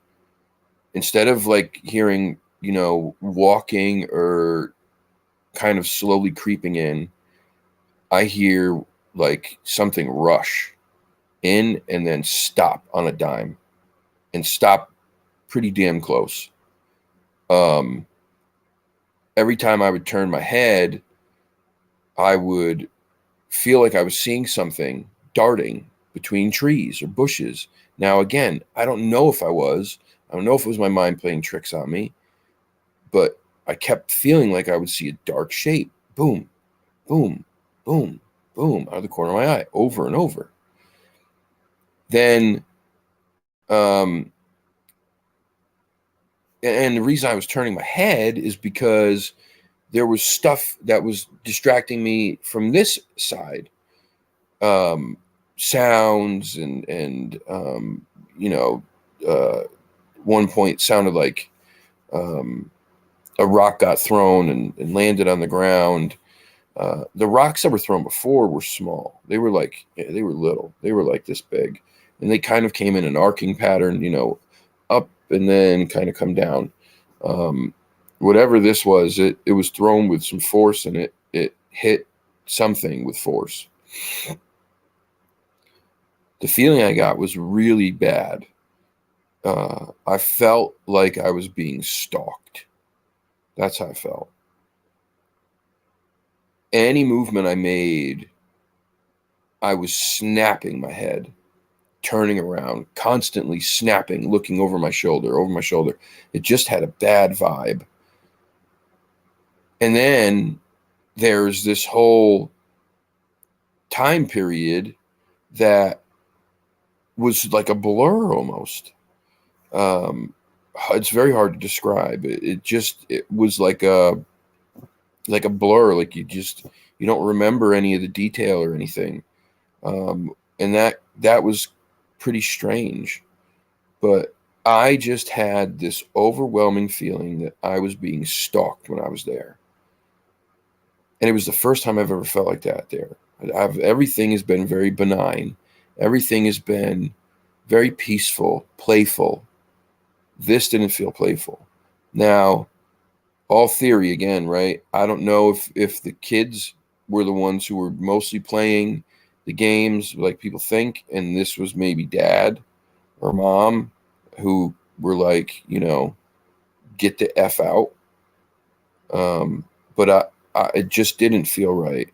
Instead of like hearing, walking or kind of slowly creeping in, I hear like something rush in and then stop on a dime and stop pretty damn close. Every time I would turn my head, I would feel like I was seeing something darting between trees or bushes. Now, again, I don't know if I was. I don't know if it was my mind playing tricks on me, but I kept feeling like I would see a dark shape. Boom, boom, boom, boom, out of the corner of my eye, over and over. Then, and the reason I was turning my head is because there was stuff that was distracting me from this side. Sounds and one point sounded like a rock got thrown and landed on the ground. The rocks that were thrown before were small. They were little. They were like this big, and they kind of came in an arcing pattern, up and then kind of come down. Whatever this was, it was thrown with some force, and it hit something with force. The feeling I got was really bad. I felt like I was being stalked. That's how I felt. Any movement I made, I was snapping my head, turning around, constantly snapping, looking over my shoulder. It just had a bad vibe. And then there's this whole time period that was like a blur almost. It's very hard to describe. It was like a blur. Like you don't remember any of the detail or anything. And that was pretty strange. But I just had this overwhelming feeling that I was being stalked when I was there. And it was the first time I've ever felt like that there. Everything has been very benign. Everything has been very peaceful, playful. This didn't feel playful. Now, all theory again, right? I don't know if the kids were the ones who were mostly playing the games like people think, and this was maybe dad or mom who were like, get the F out. But it just didn't feel right.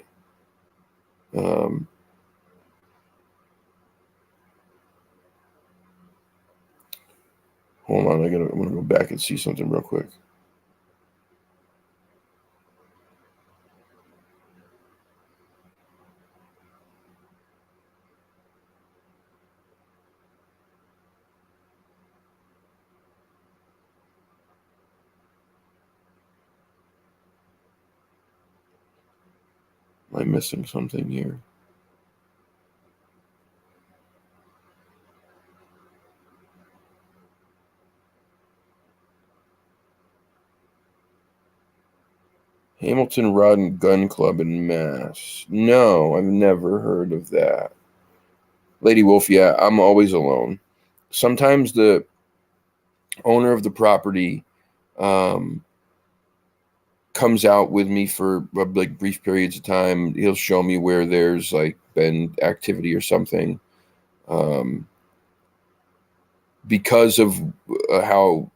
Hold on, I'm gonna go back and see something real quick. Am I missing something here? Hamilton Rod and Gun Club in Mass. No, I've never heard of that. Lady Wolf, yeah, I'm always alone. Sometimes the owner of the property um, comes out with me for like brief periods of time. He'll show me where there's like been activity or something. Because of how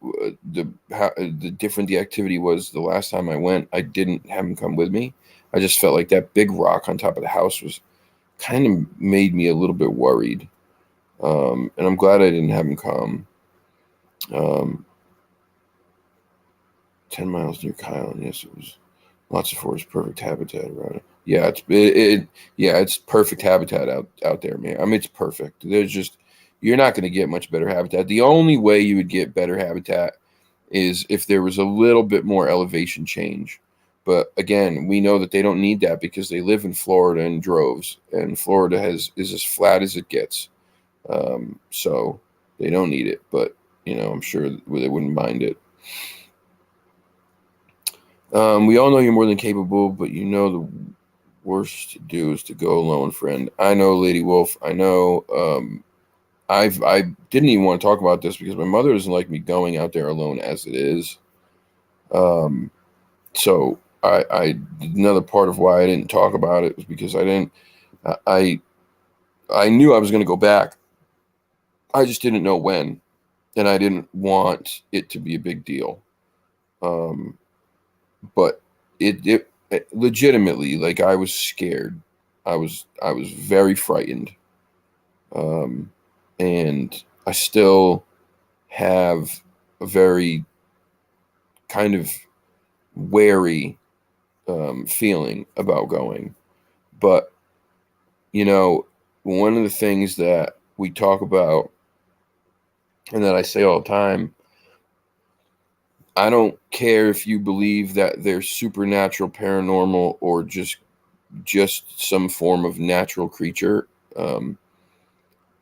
the different the activity was the last time I went, I didn't have him come with me. I just felt like that big rock on top of the house was kind of made me a little bit worried. And I'm glad I didn't have him come. Um, 10 miles near Kyle, and yes, it was lots of forest, perfect habitat around it. Yeah, it's perfect habitat out there, man. I mean, it's perfect. There's just you're not going to get much better habitat. The only way you would get better habitat is if there was a little bit more elevation change. But again, we know that they don't need that because they live in Florida in droves, and Florida is as flat as it gets. So they don't need it. But I'm sure they wouldn't mind it. We all know you're more than capable, but the worst to do is to go alone, friend. I know, Lady Wolf. I know. I didn't even want to talk about this because my mother doesn't like me going out there alone as it is. Um, so another part of why I didn't talk about it was because I I knew I was going to go back. I just didn't know when, and I didn't want it to be a big deal. Um, but it legitimately, like, I was scared. I was very frightened. Um, and I still have a very kind of wary feeling about going. But one of the things that we talk about and that I say all the time, I don't care if you believe that there's supernatural, paranormal, or just some form of natural creature.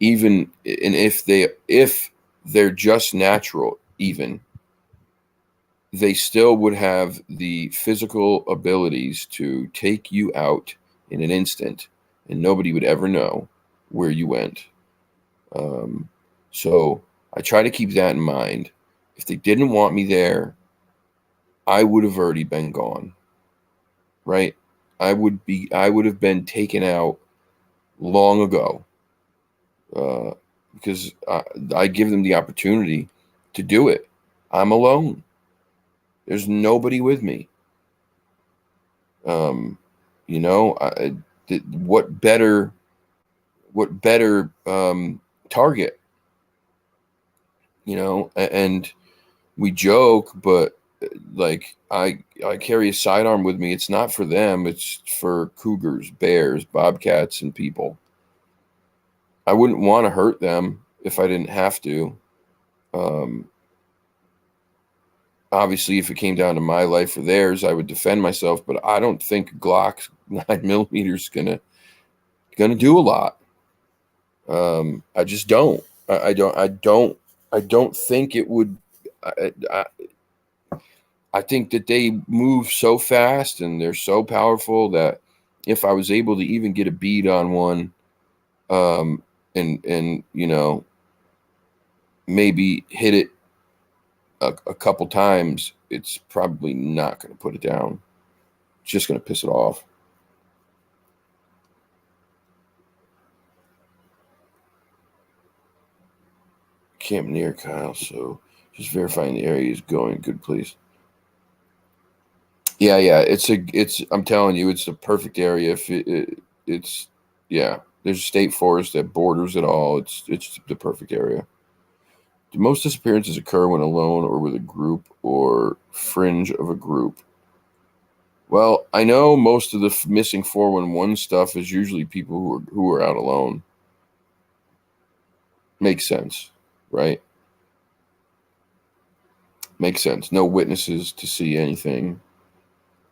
Even and if they're just natural, even they still would have the physical abilities to take you out in an instant, and nobody would ever know where you went. Um, so I try to keep that in mind. If they didn't want me there, I would have already been gone, right? I would have been taken out long ago, because I give them the opportunity to do it. I'm alone. There's nobody with me. Um, what better target? And we joke, but like I carry a sidearm with me. It's not for them. It's for cougars, bears, bobcats, and people. I wouldn't want to hurt them if I didn't have to. Um, Obviously, if it came down to my life or theirs, I would defend myself. But I don't think Glock 9 mm is gonna do a lot. I just don't. I don't think it would. I, I, I think that they move so fast and they're so powerful that if I was able to even get a bead on one, um, and maybe hit it a couple times, it's probably not going to put it down. It's just going to piss it off. Camp near Kyle, so just verifying the area is going good, please. Yeah, yeah, it's. I'm telling you, it's the perfect area. If it's, yeah, there's a state forest that borders it all. It's the perfect area. Do most disappearances occur when alone or with a group or fringe of a group? Well, I know most of the missing 411 stuff is usually people who are out alone. Makes sense, right? Makes sense. No witnesses to see anything.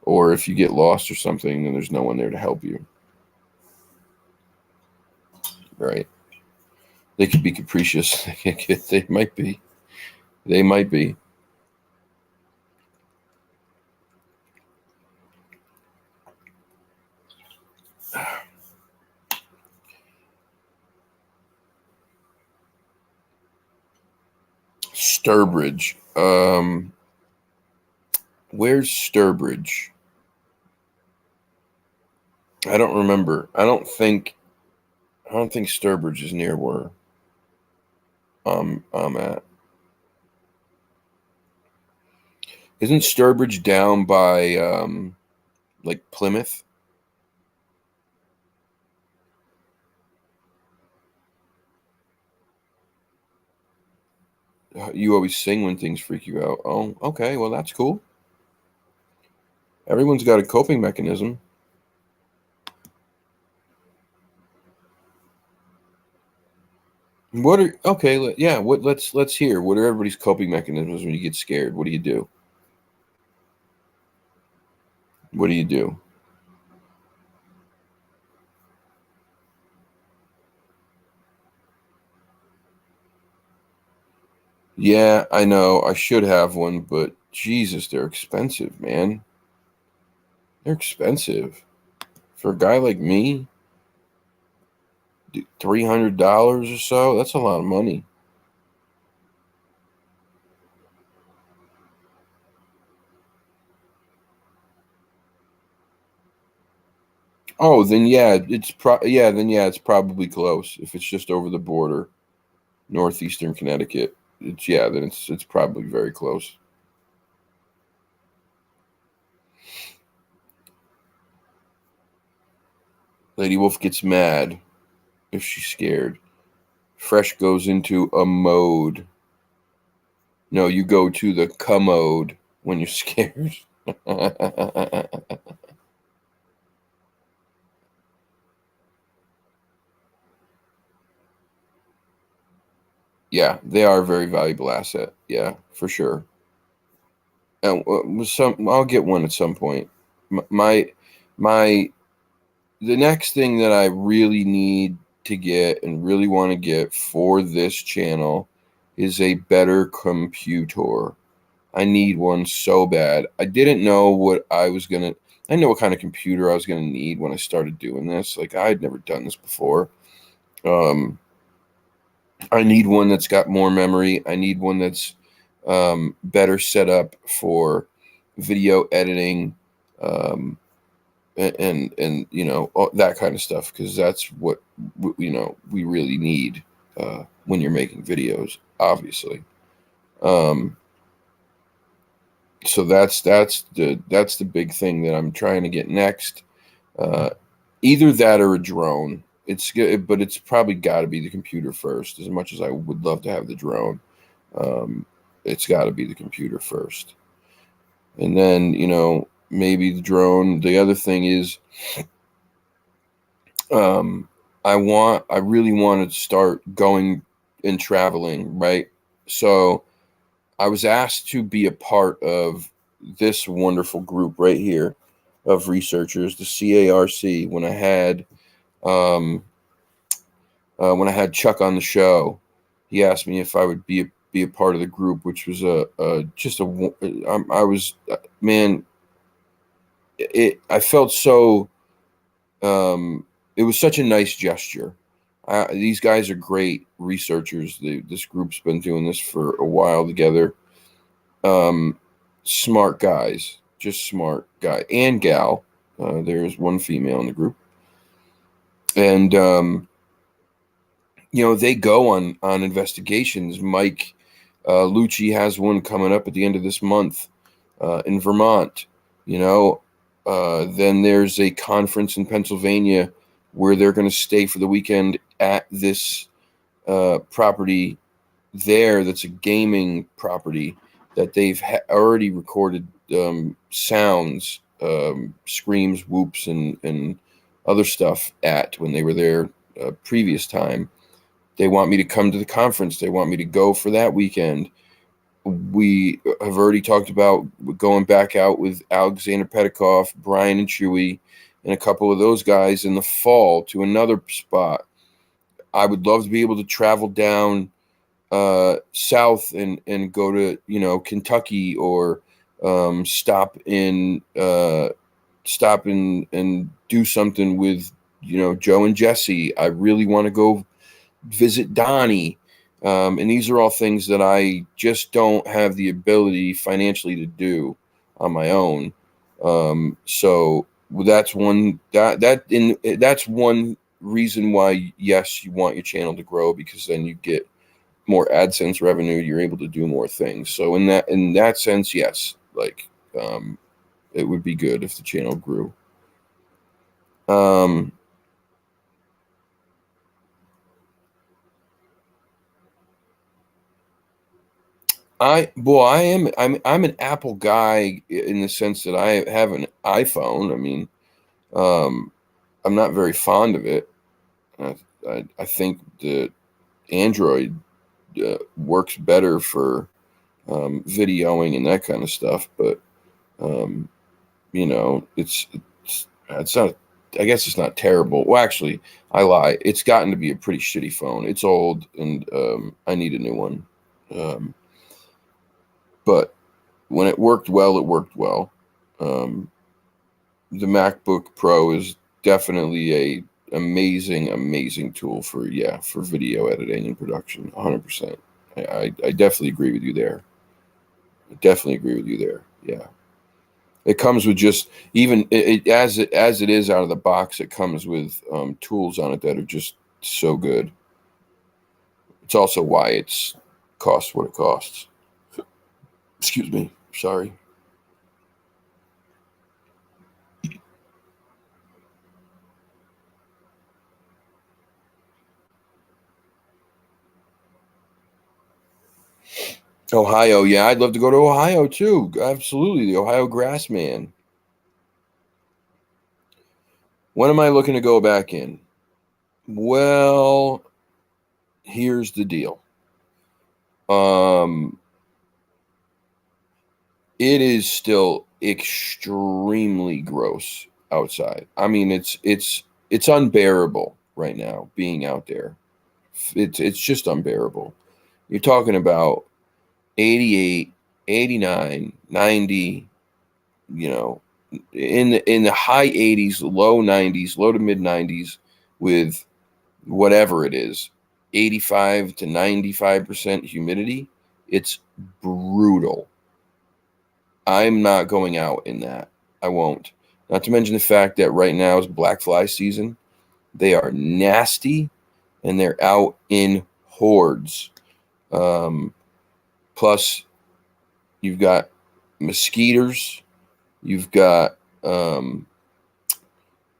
or if you get lost or something, then there's no one there to help you. Right? They could be capricious. They might be. They might be. Sturbridge. Where's Sturbridge? I don't remember. I don't think Sturbridge is near where I'm at. Isn't Sturbridge down by like Plymouth? You always sing when things freak you out. Oh, okay. Well, that's cool. Everyone's got a coping mechanism. What are okay? Yeah. Let's hear. What are everybody's coping mechanisms when you get scared? What do you do? What do you do? Yeah, I know. I should have one, but Jesus, they're expensive, man. They're expensive. For a guy like me, $300 or so, that's a lot of money. Oh, then yeah, it's probably close. If it's just over the border, northeastern Connecticut, then it's probably very close. Lady Wolf gets mad if she's scared. Fresh goes into a mode. No, you go to the commode when you're scared. Yeah, they are a very valuable asset. Yeah, for sure. And I'll get one at some point. My my the next thing that I really need to get and really want to get for this channel is a better computer. I need one so bad. I didn't know what I was gonna. I know what kind of computer I was gonna need when I started doing this. Like I had never done this before. Um, I need one that's got more memory. I need one that's better set up for video editing, and that kind of stuff, because that's what we really need when you're making videos, obviously. Um, so that's the big thing that I'm trying to get next. Uh, Either that or a drone. It's good, but it's probably got to be the computer first. As much as I would love to have the drone, um, it's got to be the computer first, and then maybe the drone. The other thing is, um, I really want to start going and traveling, right? So I was asked to be a part of this wonderful group right here of researchers, the CARC, um, when I had Chuck on the show. He asked me if I would be a part of the group, which was I was man, I felt so. It was such a nice gesture. These guys are great researchers. This group's been doing this for a while together. Smart guys, just smart guy and gal. There's one female in the group, and they go on investigations. Mike Lucci has one coming up at the end of this month in Vermont. Then there's a conference in Pennsylvania where they're going to stay for the weekend at this property there. That's a gaming property that they've already recorded sounds, screams, whoops, and other stuff at when they were there previous time. They want me to come to the conference. They want me to go for that weekend. We have already talked about going back out with Alexander Petikov, Brian and Chewy, and a couple of those guys in the fall to another spot. I would love to be able to travel down south and go to Kentucky, or stop in and do something with Joe and Jesse. I really want to go visit Donnie. And these are all things that I just don't have the ability financially to do on my own. So that's that's one reason why, yes, you want your channel to grow, because then you get more AdSense revenue. You're able to do more things. So in that sense, yes, like it would be good if the channel grew. I'm an Apple guy in the sense that I have an iPhone. I mean, I'm not very fond of it. I think the Android works better for videoing and that kind of stuff, but it's not. I guess it's not terrible. Well, actually, I lie. It's gotten to be a pretty shitty phone. It's old, and I need a new one. But when it worked well, it worked well. The MacBook Pro is definitely a amazing tool for video editing and production. 100%. I definitely agree with you there. Yeah. It comes with just even as it is out of the box. It comes with tools on it that are just so good. It's also why it's costs what it costs. Excuse me. Sorry. Ohio, yeah, I'd love to go to Ohio too. Absolutely, the Ohio Grassman. When am I looking to go back in? Well, here's the deal. It is still extremely gross outside. I mean, it's unbearable right now being out there. It's just unbearable. You're talking about 88, 89, 90, in the high 80s, low 90s, low to mid 90s, with whatever it is, 85 to 95% humidity. It's brutal. I'm not going out in that. I won't. Not to mention the fact that right now is black fly season. They are nasty, and they're out in hordes. Plus, you've got mosquitoes. You've got what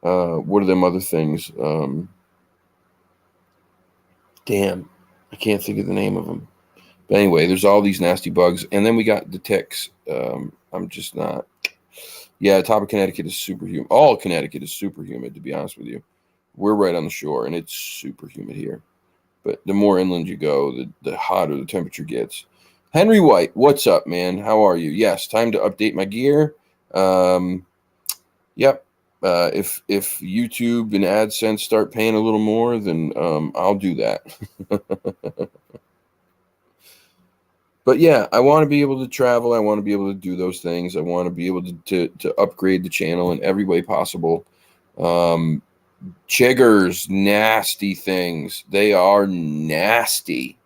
are them other things? Damn, I can't think of the name of them. But anyway, there's all these nasty bugs, and then we got the ticks. I'm just not. Yeah, top of Connecticut is super humid. All Connecticut is super humid, to be honest with you. We're right on the shore, and it's super humid here. But the more inland you go, the hotter the temperature gets. Henry White, what's up, man? How are you? Yes, time to update my gear. Yep. If YouTube and AdSense start paying a little more, then I'll do that. But yeah, I want to be able to travel. I want to be able to do those things. I want to be able to upgrade the channel in every way possible. Chiggers, nasty things. They are nasty.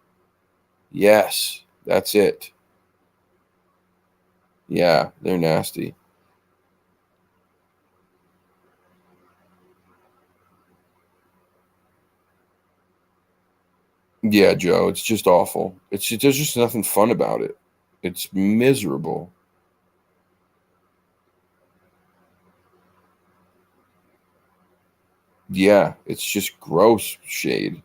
Yes, that's it. Yeah, they're nasty. Yeah, Joe, it's just awful. There's just nothing fun about it. It's miserable. Yeah, it's just gross shade.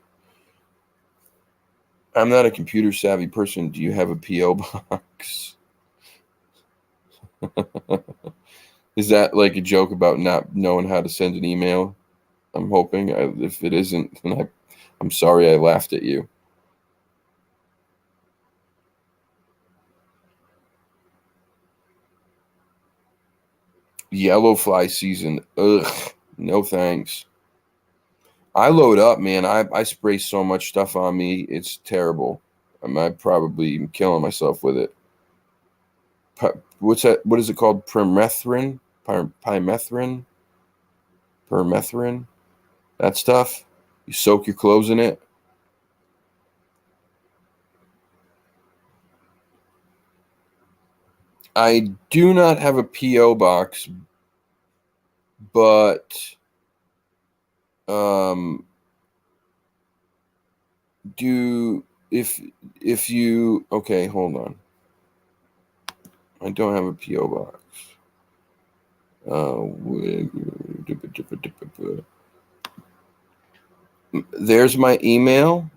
I'm not a computer savvy person. Do you have a PO box? Is that like a joke about not knowing how to send an email? I'm hoping. If it isn't, then I'm sorry I laughed at you. Yellow fly season. Ugh. No thanks. I load up, man. I spray so much stuff on me. It's terrible. I probably am killing myself with it. What's that? What is it called? Permethrin? Pymethrin? Permethrin? That stuff? You soak your clothes in it? I do not have a P.O. box, but um, do if you okay, hold on. I don't have a P.O. box. There's my email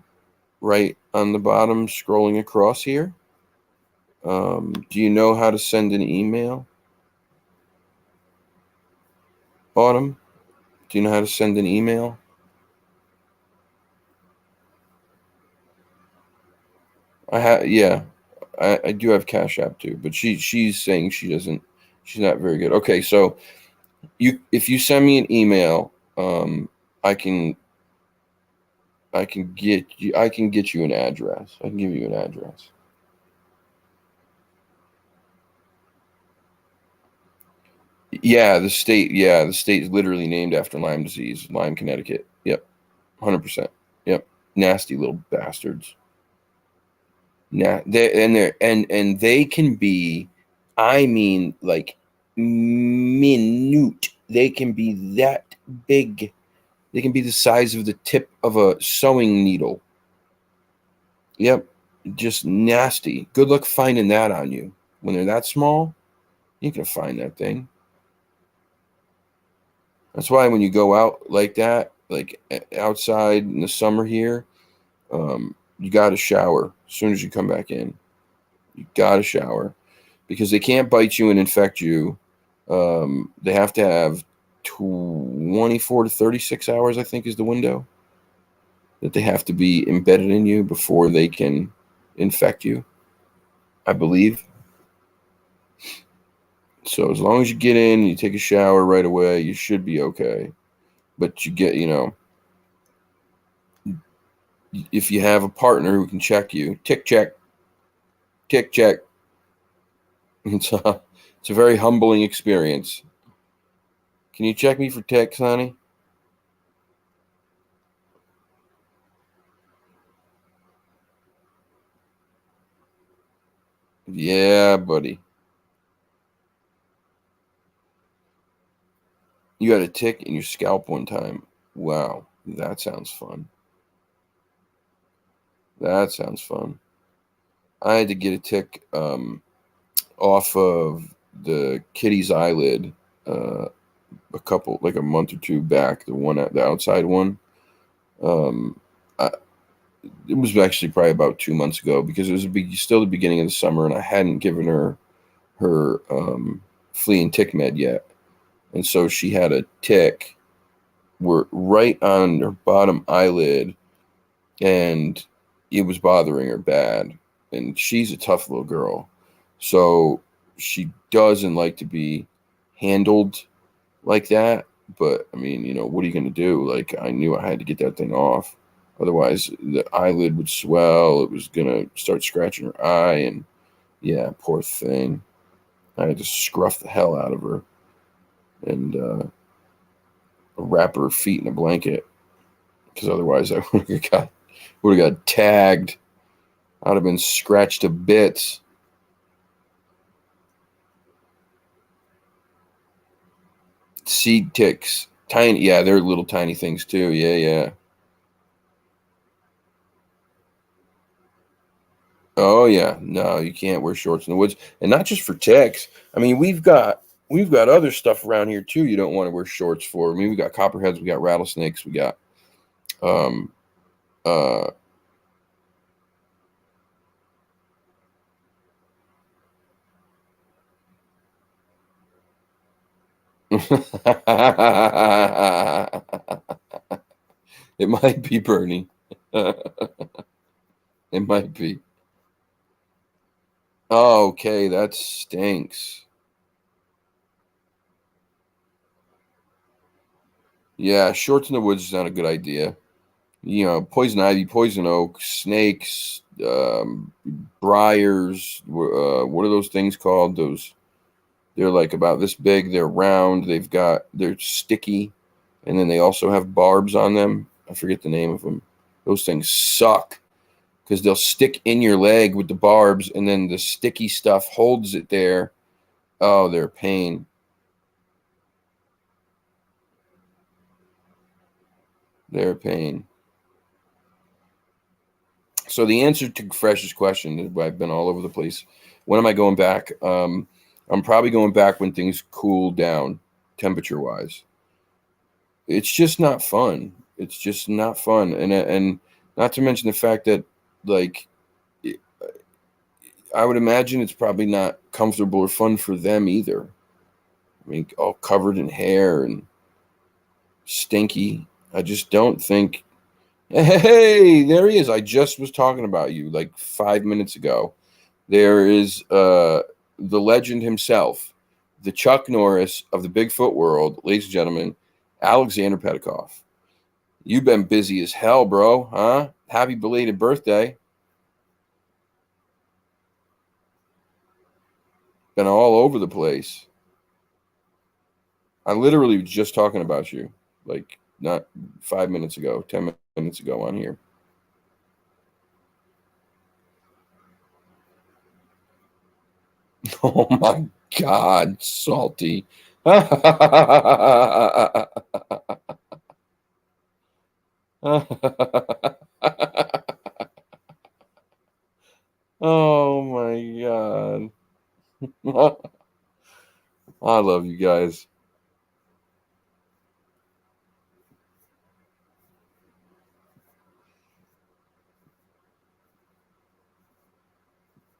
right on the bottom, scrolling across here. Do you know how to send an email? Autumn, do you know how to send an email? Yeah, I do have Cash App too, but she's saying she's not very good. Okay, so if you send me an email, I can I can get you an address. I can give you an address. Yeah, the state is literally named after Lyme disease, Lyme, Connecticut. Yep, 100%. Yep, nasty little bastards. Nah, and they can be, I mean, like minute. They can be that big. They can be the size of the tip of a sewing needle. Yep, just nasty. Good luck finding that on you. When they're that small, you can find that thing. That's why when you go out like that, like outside in the summer here, you got to shower as soon as you come back in. You got to shower because they can't bite you and infect you. They have to have 24 to 36 hours, I think, is the window that they have to be embedded in you before they can infect you, I believe. So as long as you get in, you take a shower right away, you should be okay. But if you have a partner who can check you, tick check, tick check. It's a very humbling experience. Can you check me for ticks, honey? Yeah, buddy. You had a tick in your scalp one time. Wow, that sounds fun. That sounds fun. I had to get a tick off of the kitty's eyelid uh, like a month or two back. The outside one. Um, I, it was actually probably about 2 months ago because it was still the beginning of the summer and I hadn't given her flea and tick med yet, and so she had a tick were right on her bottom eyelid, and it was bothering her bad. And she's a tough little girl, so she doesn't like to be handled like that. But I mean, what are you going to do? Like, I knew I had to get that thing off. Otherwise, the eyelid would swell. It was going to start scratching her eye. And yeah, poor thing. I had to scruff the hell out of her and wrap her feet in a blanket because otherwise I would have got tagged. I'd have been scratched to bits. Seed ticks. Tiny. Yeah, they're little tiny things too. Yeah, yeah. Oh yeah, no, you can't wear shorts in the woods, and not just for ticks. I mean, we've got other stuff around here too. You don't want to wear shorts for. I mean, we got copperheads, we got rattlesnakes, we got um uh. It might be Bernie. It might be. Oh, okay, that stinks. Yeah, shorts in the woods is not a good idea. You know, poison ivy, poison oak, snakes, briars. What are those things called? They're like about this big. They're round. They're sticky, and then they also have barbs on them. I forget the name of them. Those things suck because they'll stick in your leg with the barbs, and then the sticky stuff holds it there. Oh, they're a pain. They're a pain. So the answer to Fresh's question, I've been all over the place. When am I going back? I'm probably going back when things cool down, temperature wise. It's just not fun. It's just not fun, and not to mention the fact that like I would imagine it's probably not comfortable or fun for them either. I mean, all covered in hair and stinky. I just don't think. Hey, there he is. I just was talking about you like 5 minutes ago. There is the legend himself, the Chuck Norris of the Bigfoot world, ladies and gentlemen, Alexander Petikoff. You've been busy as hell, bro, huh? Happy belated birthday. Been all over the place. I literally was just talking about you, like not 5 minutes ago, 10 minutes ago on here. Oh my God, salty. Oh my God. I love you guys.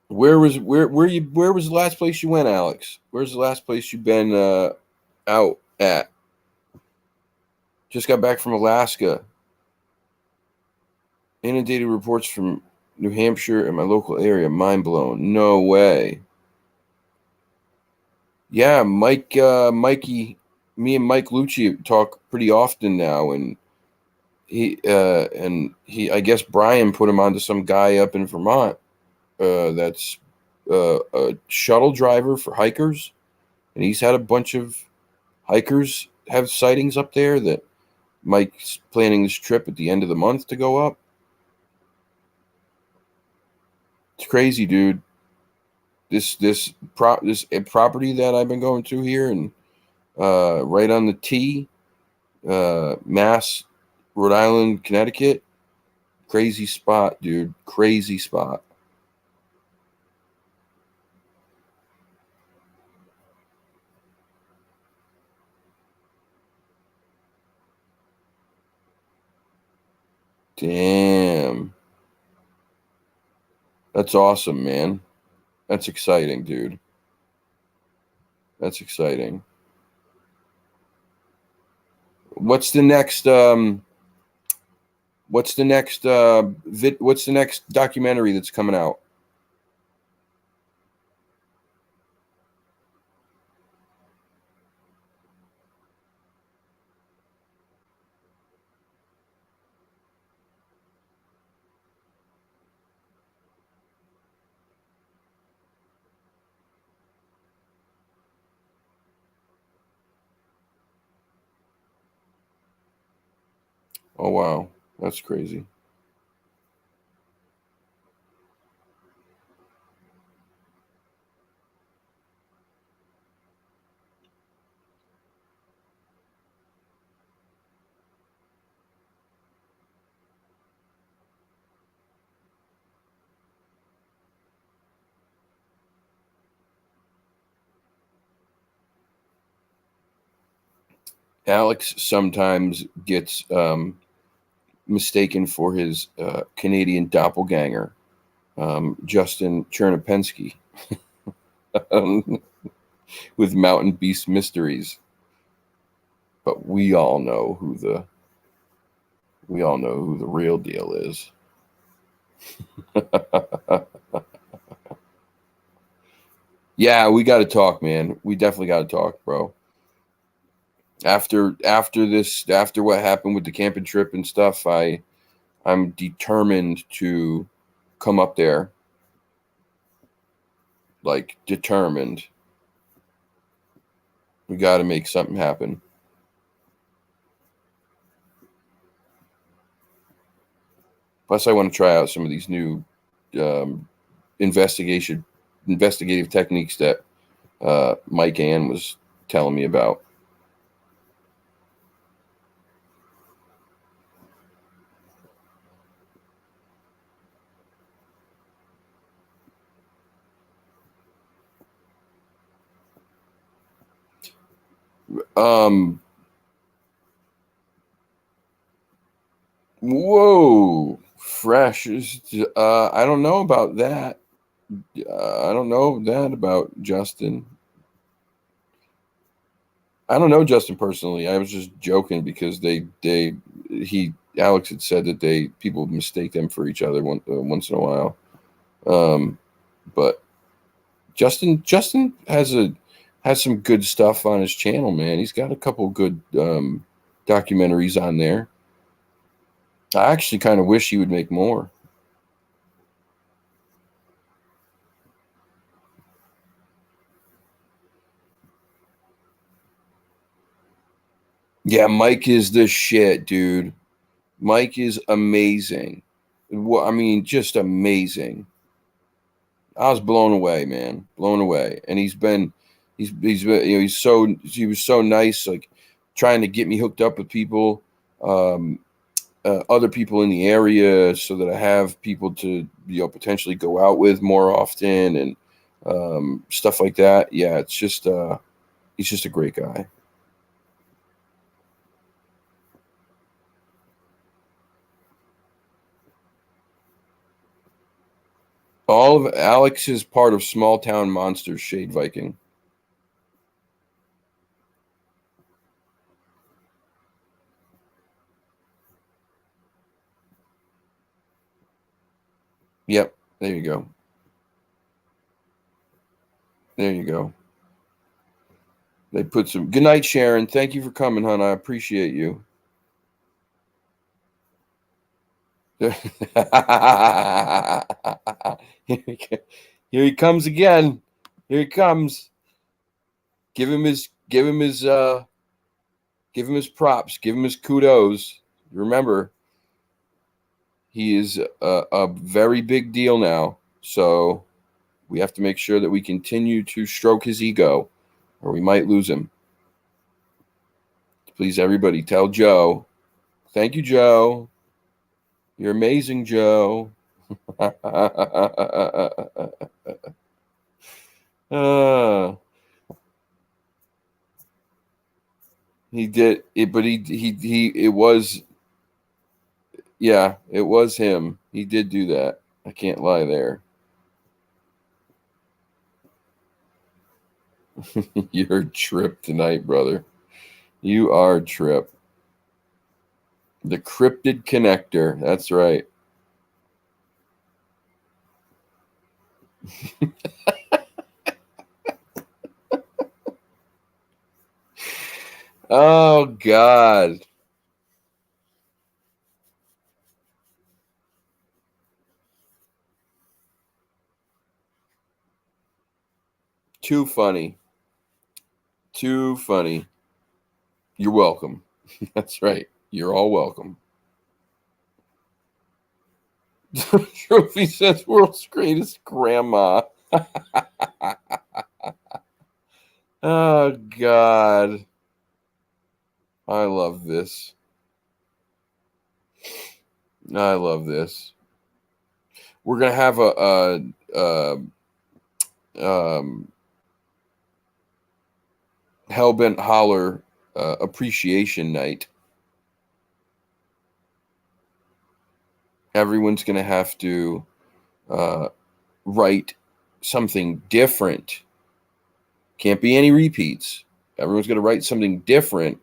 Where was the last place you went, Alex? Where's the last place you've been out at? Just got back from Alaska. Inundated reports from New Hampshire and my local area. Mind blown. No way. Yeah, Mikey, me and Mike Lucci talk pretty often now, and I guess Brian put him onto some guy up in Vermont. That's a shuttle driver for hikers, and he's had a bunch of hikers have sightings up there. That Mike's planning this trip at the end of the month to go up. It's crazy, dude. This property that I've been going to here and right on the T, Mass, Rhode Island, Connecticut. Crazy spot, dude. Crazy spot. Damn. That's awesome, man. That's exciting, dude. That's exciting. What's the next what's the next documentary that's coming out? Oh wow. That's crazy. Alex sometimes gets mistaken for his Canadian doppelganger, Justin Chernopensky, with Mountain Beast Mysteries. But we all know who the real deal is. Yeah, we got to talk, man. We definitely got to talk, bro. After what happened with the camping trip and stuff, I'm determined to come up there. Like, determined. We got to make something happen. Plus, I want to try out some of these new investigative techniques that Mike Ann was telling me about. Whoa, fresh. I don't know about that. I don't know that about Justin. I don't know Justin personally. I was just joking because Alex had said that people mistake them for each other once in a while. But Justin has some good stuff on his channel, man. He's got a couple good documentaries on there. I actually kind of wish he would make more. Yeah, Mike is the shit, dude. Mike is amazing. I mean, just amazing. I was blown away, man. Blown away. And he was so nice, like trying to get me hooked up with people, other people in the area, so that I have people to potentially go out with more often and stuff like that. Yeah, it's just he's just a great guy. All of Alex is part of Small Town Monsters Shade Viking. Yep, there you go. There you go. They put some. Good night, Sharon. Thank you for coming, hon. I appreciate you. Here he comes again. Here he comes. Give him his props. Give him his kudos. Remember, he is a very big deal now. So we have to make sure that we continue to stroke his ego, or we might lose him. Please, everybody, tell Joe. Thank you, Joe. You're amazing, Joe. He did it, but it was, yeah, it was him. He did do that. I can't lie there. You're a trip tonight, brother. You are a trip. The cryptid connector. That's right. Oh, God. Too funny. Too funny. You're welcome. That's right. You're all welcome. Trophy says world's greatest grandma. Oh, God. I love this. I love this. We're going to have Hellbent Holler appreciation night. Everyone's going to have to write something different. Can't be any repeats. Everyone's going to write something different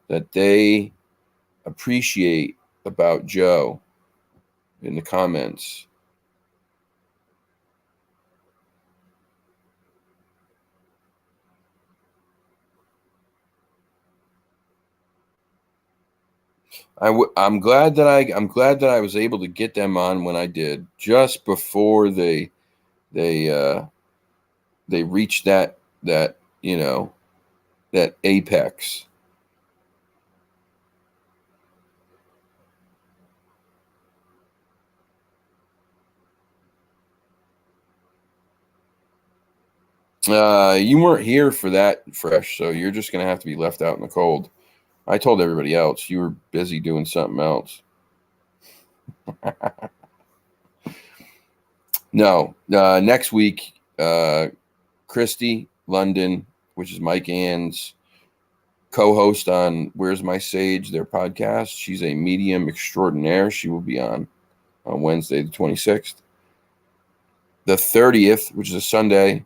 that they appreciate about Joe in the comments. I'm glad that I was able to get them on when I did, just before they reached that that apex. You weren't here for that, Fresh, so you're just gonna have to be left out in the cold. I told everybody else you were busy doing something else. No, next week, Christy London, which is Mike Ann's co-host on Where's My Sage, their podcast. She's a medium extraordinaire. She will be on Wednesday, the 26th. The 30th, which is a Sunday,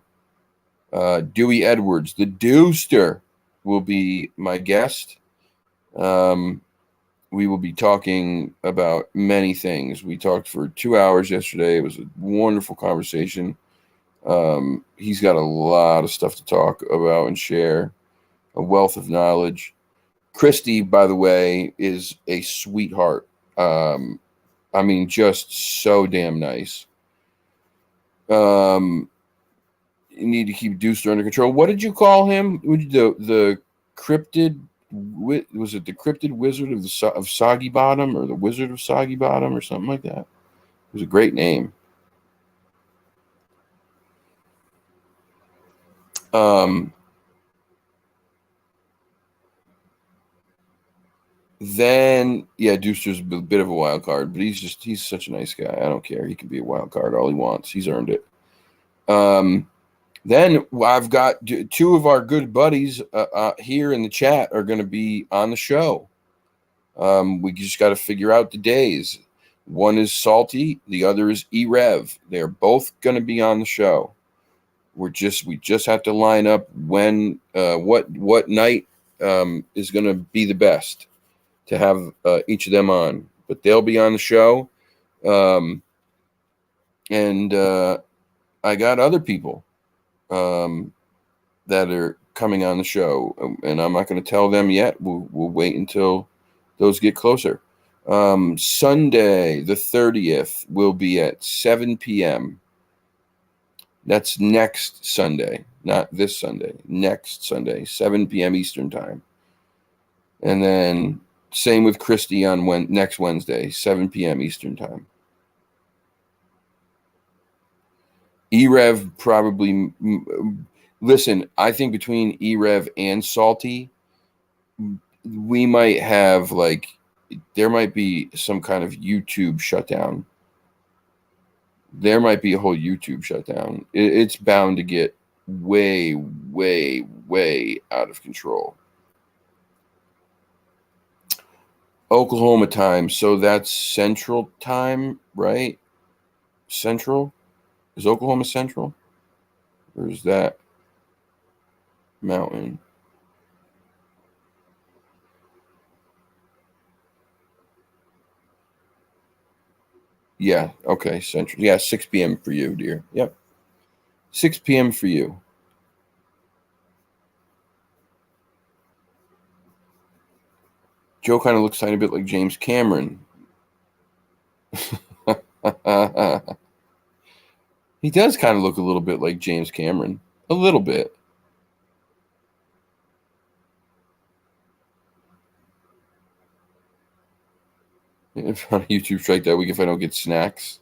Dewey Edwards, the Dewster, will be my guest. We will be talking about many things. We talked for 2 hours yesterday. It was a wonderful conversation. He's got a lot of stuff to talk about and share, a wealth of knowledge. Christy, by the way, is a sweetheart. I mean, just so damn nice. You need to keep Deucer under control. What did you call him? The cryptid? Was it the cryptid wizard of Soggy Bottom, or the wizard of Soggy Bottom, or something like that? It was a great name. Then yeah, Deucer's a bit of a wild card, but he's such a nice guy. I don't care. He can be a wild card all he wants. He's earned it. Then I've got two of our good buddies here in the chat are going to be on the show. We just got to figure out the days. One is Salty, the other is E-Rev. They're both going to be on the show. We just have to line up when what night is going to be the best to have each of them on. But they'll be on the show, and I got other people that are coming on the show, and I'm not going to tell them yet. We'll wait until those get closer. Sunday, the 30th, will be at 7 p.m. That's next Sunday, not this Sunday. Next Sunday, 7 p.m. Eastern time. And then same with Christy on next Wednesday, 7 p.m. Eastern time. E-Rev probably... Listen, I think between E-Rev and Salty, we might have there might be some kind of YouTube shutdown. There might be a whole YouTube shutdown. It's bound to get way, way, way out of control. Oklahoma time. So that's Central time, right? Central? Is Oklahoma Central? Or is that Mountain? Yeah, okay, Central. Yeah, 6 p.m. for you, dear. Yep. 6 p.m. for you. Joe kind of looks a tiny bit like James Cameron. He does kind of look a little bit like James Cameron. A little bit. If on a YouTube strike that week, if I don't get snacks.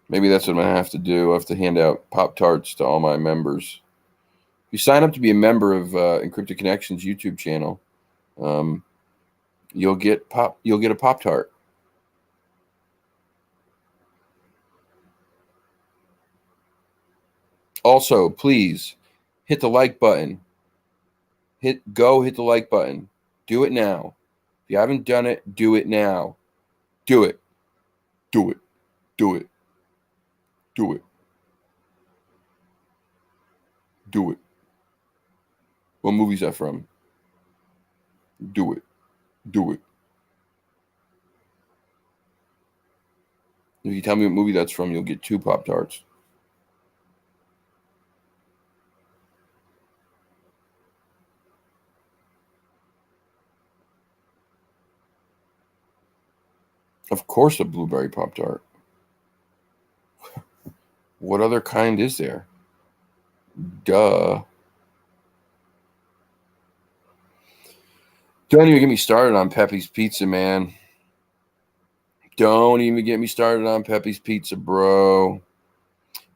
Maybe that's what I'm going to have to do. I have to hand out Pop-Tarts to all my members. If you sign up to be a member of Encrypted Connections YouTube channel, you'll get a Pop-Tart. Also, please hit the like button. Hit the like button. Do it now. If you haven't done it, do it now. Do it. Do it. Do it. Do it. Do it. What movie is that from? Do it. Do it. If you tell me what movie that's from, you'll get 2 Pop-Tarts. Of course, a blueberry Pop-Tart. What other kind is there? Duh. Don't even get me started on Pepe's Pizza, man. Don't even get me started on Pepe's Pizza, bro.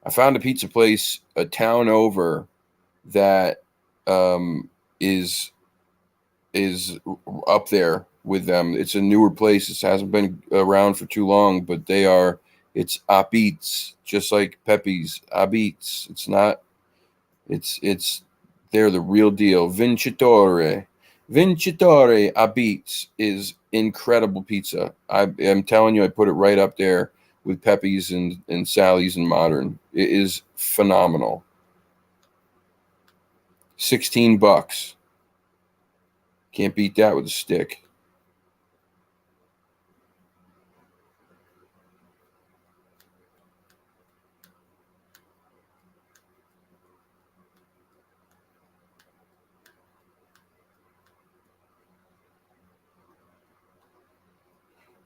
I found a pizza place a town over that is up there with them. It's a newer place. It hasn't been around for too long, but it's Abitz, just like Pepe's Abitz. It's not. It's they're the real deal. Vincitore Abitz is incredible pizza. I am telling you, I put it right up there with Pepe's and Sally's and Modern. It is phenomenal. $16. Can't beat that with a stick.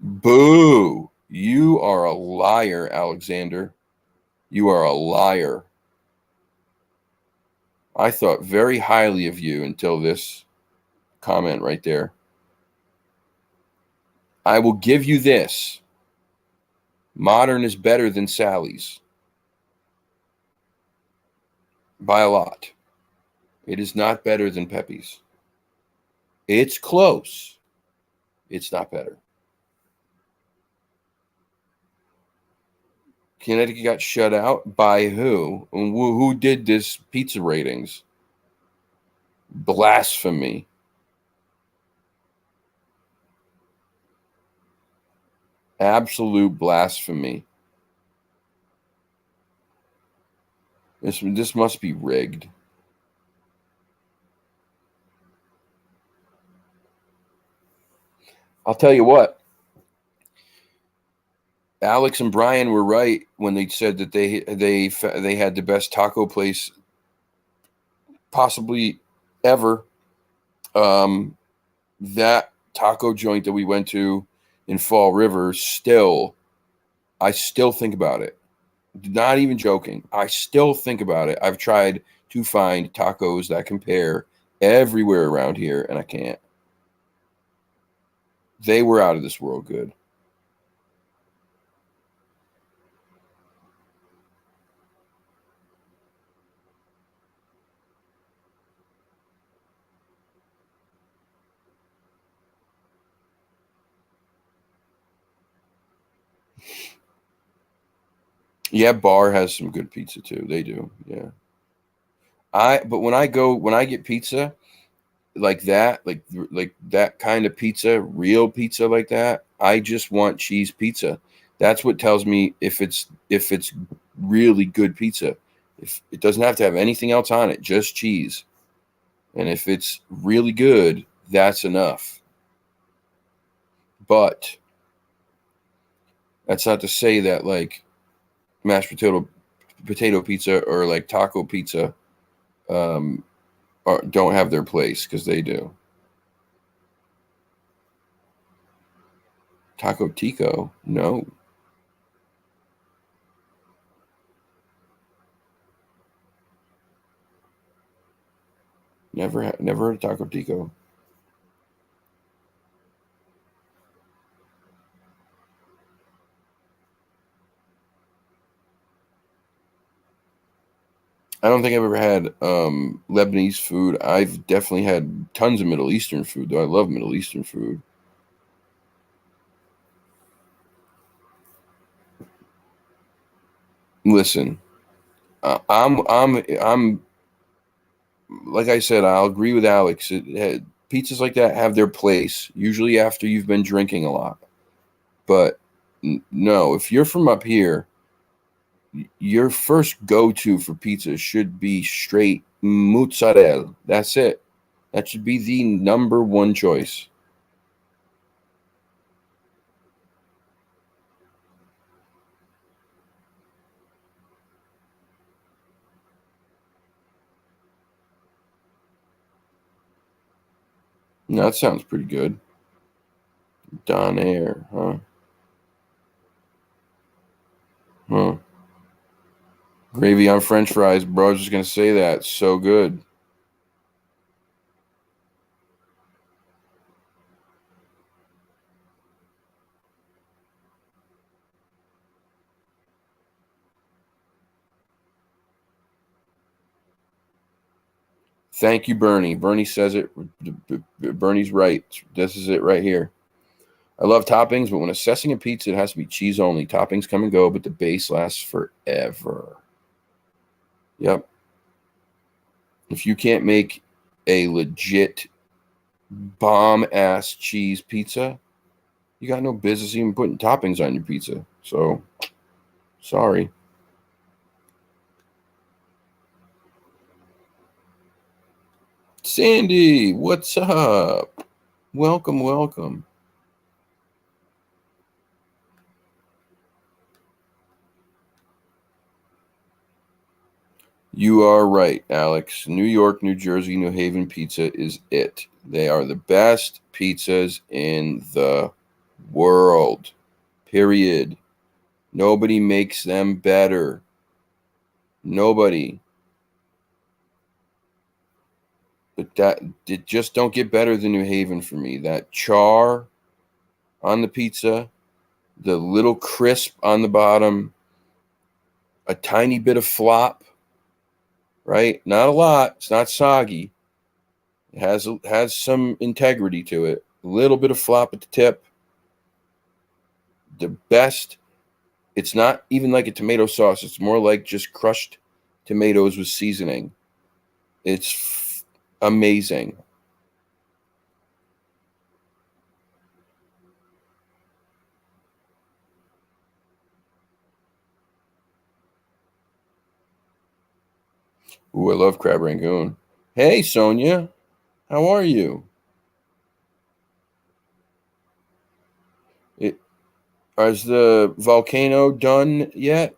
Boo! You are a liar, Alexander. You are a liar. I thought very highly of you until this comment right there. I will give you this. Modern is better than Sally's. By a lot. It is not better than Pepe's. It's close. It's not better. Connecticut got shut out by who? And who did this pizza ratings? Blasphemy. Absolute blasphemy. This must be rigged. I'll tell you what. Alex and Brian were right when they said that they had the best taco place possibly ever. That taco joint that we went to in Fall River, I still think about it. Not even joking. I still think about it. I've tried to find tacos that compare everywhere around here, and I can't. They were out of this world good. Yeah, Bar has some good pizza too. They do. Yeah. But when I get pizza like that, like that kind of pizza, real pizza like that, I just want cheese pizza. That's what tells me if it's really good pizza. If it doesn't have to have anything else on it, just cheese. And if it's really good, that's enough. But that's not to say that like mashed potato pizza or like taco pizza don't have their place, because they do. Taco Tico, no. Never heard of Taco Tico. I don't think I've ever had Lebanese food. I've definitely had tons of Middle Eastern food, though. I love Middle Eastern food. Listen, I'm like I said, I'll agree with Alex. Pizzas like that have their place, usually after you've been drinking a lot. But no, if you're from up here, your first go-to for pizza should be straight mozzarella. That's it. That should be the number one choice. That sounds pretty good. Donair, huh? Gravy on French fries, bro. I was just gonna say that. So good. Thank you, Bernie. Bernie says it. Bernie's right. This is it right here. I love toppings, but when assessing a pizza, it has to be cheese only. Toppings come and go, but the base lasts forever. Yep. If you can't make a legit bomb ass cheese pizza, you got no business even putting toppings on your pizza. So, sorry. Sandy, what's up? Welcome, welcome. You are right, Alex. New York, New Jersey, New Haven pizza is it. They are the best pizzas in the world. Period. Nobody makes them better. Nobody. But that it just don't get better than New Haven for me. That char on the pizza, the little crisp on the bottom, a tiny bit of flop, right? Not a lot. It's not soggy. It has some integrity to it. A little bit of flop at the tip. The best. It's not even like a tomato sauce. It's more like just crushed tomatoes with seasoning. It's amazing. Ooh, I love crab rangoon. Hey, Sonia, how are you? It, is the volcano done yet?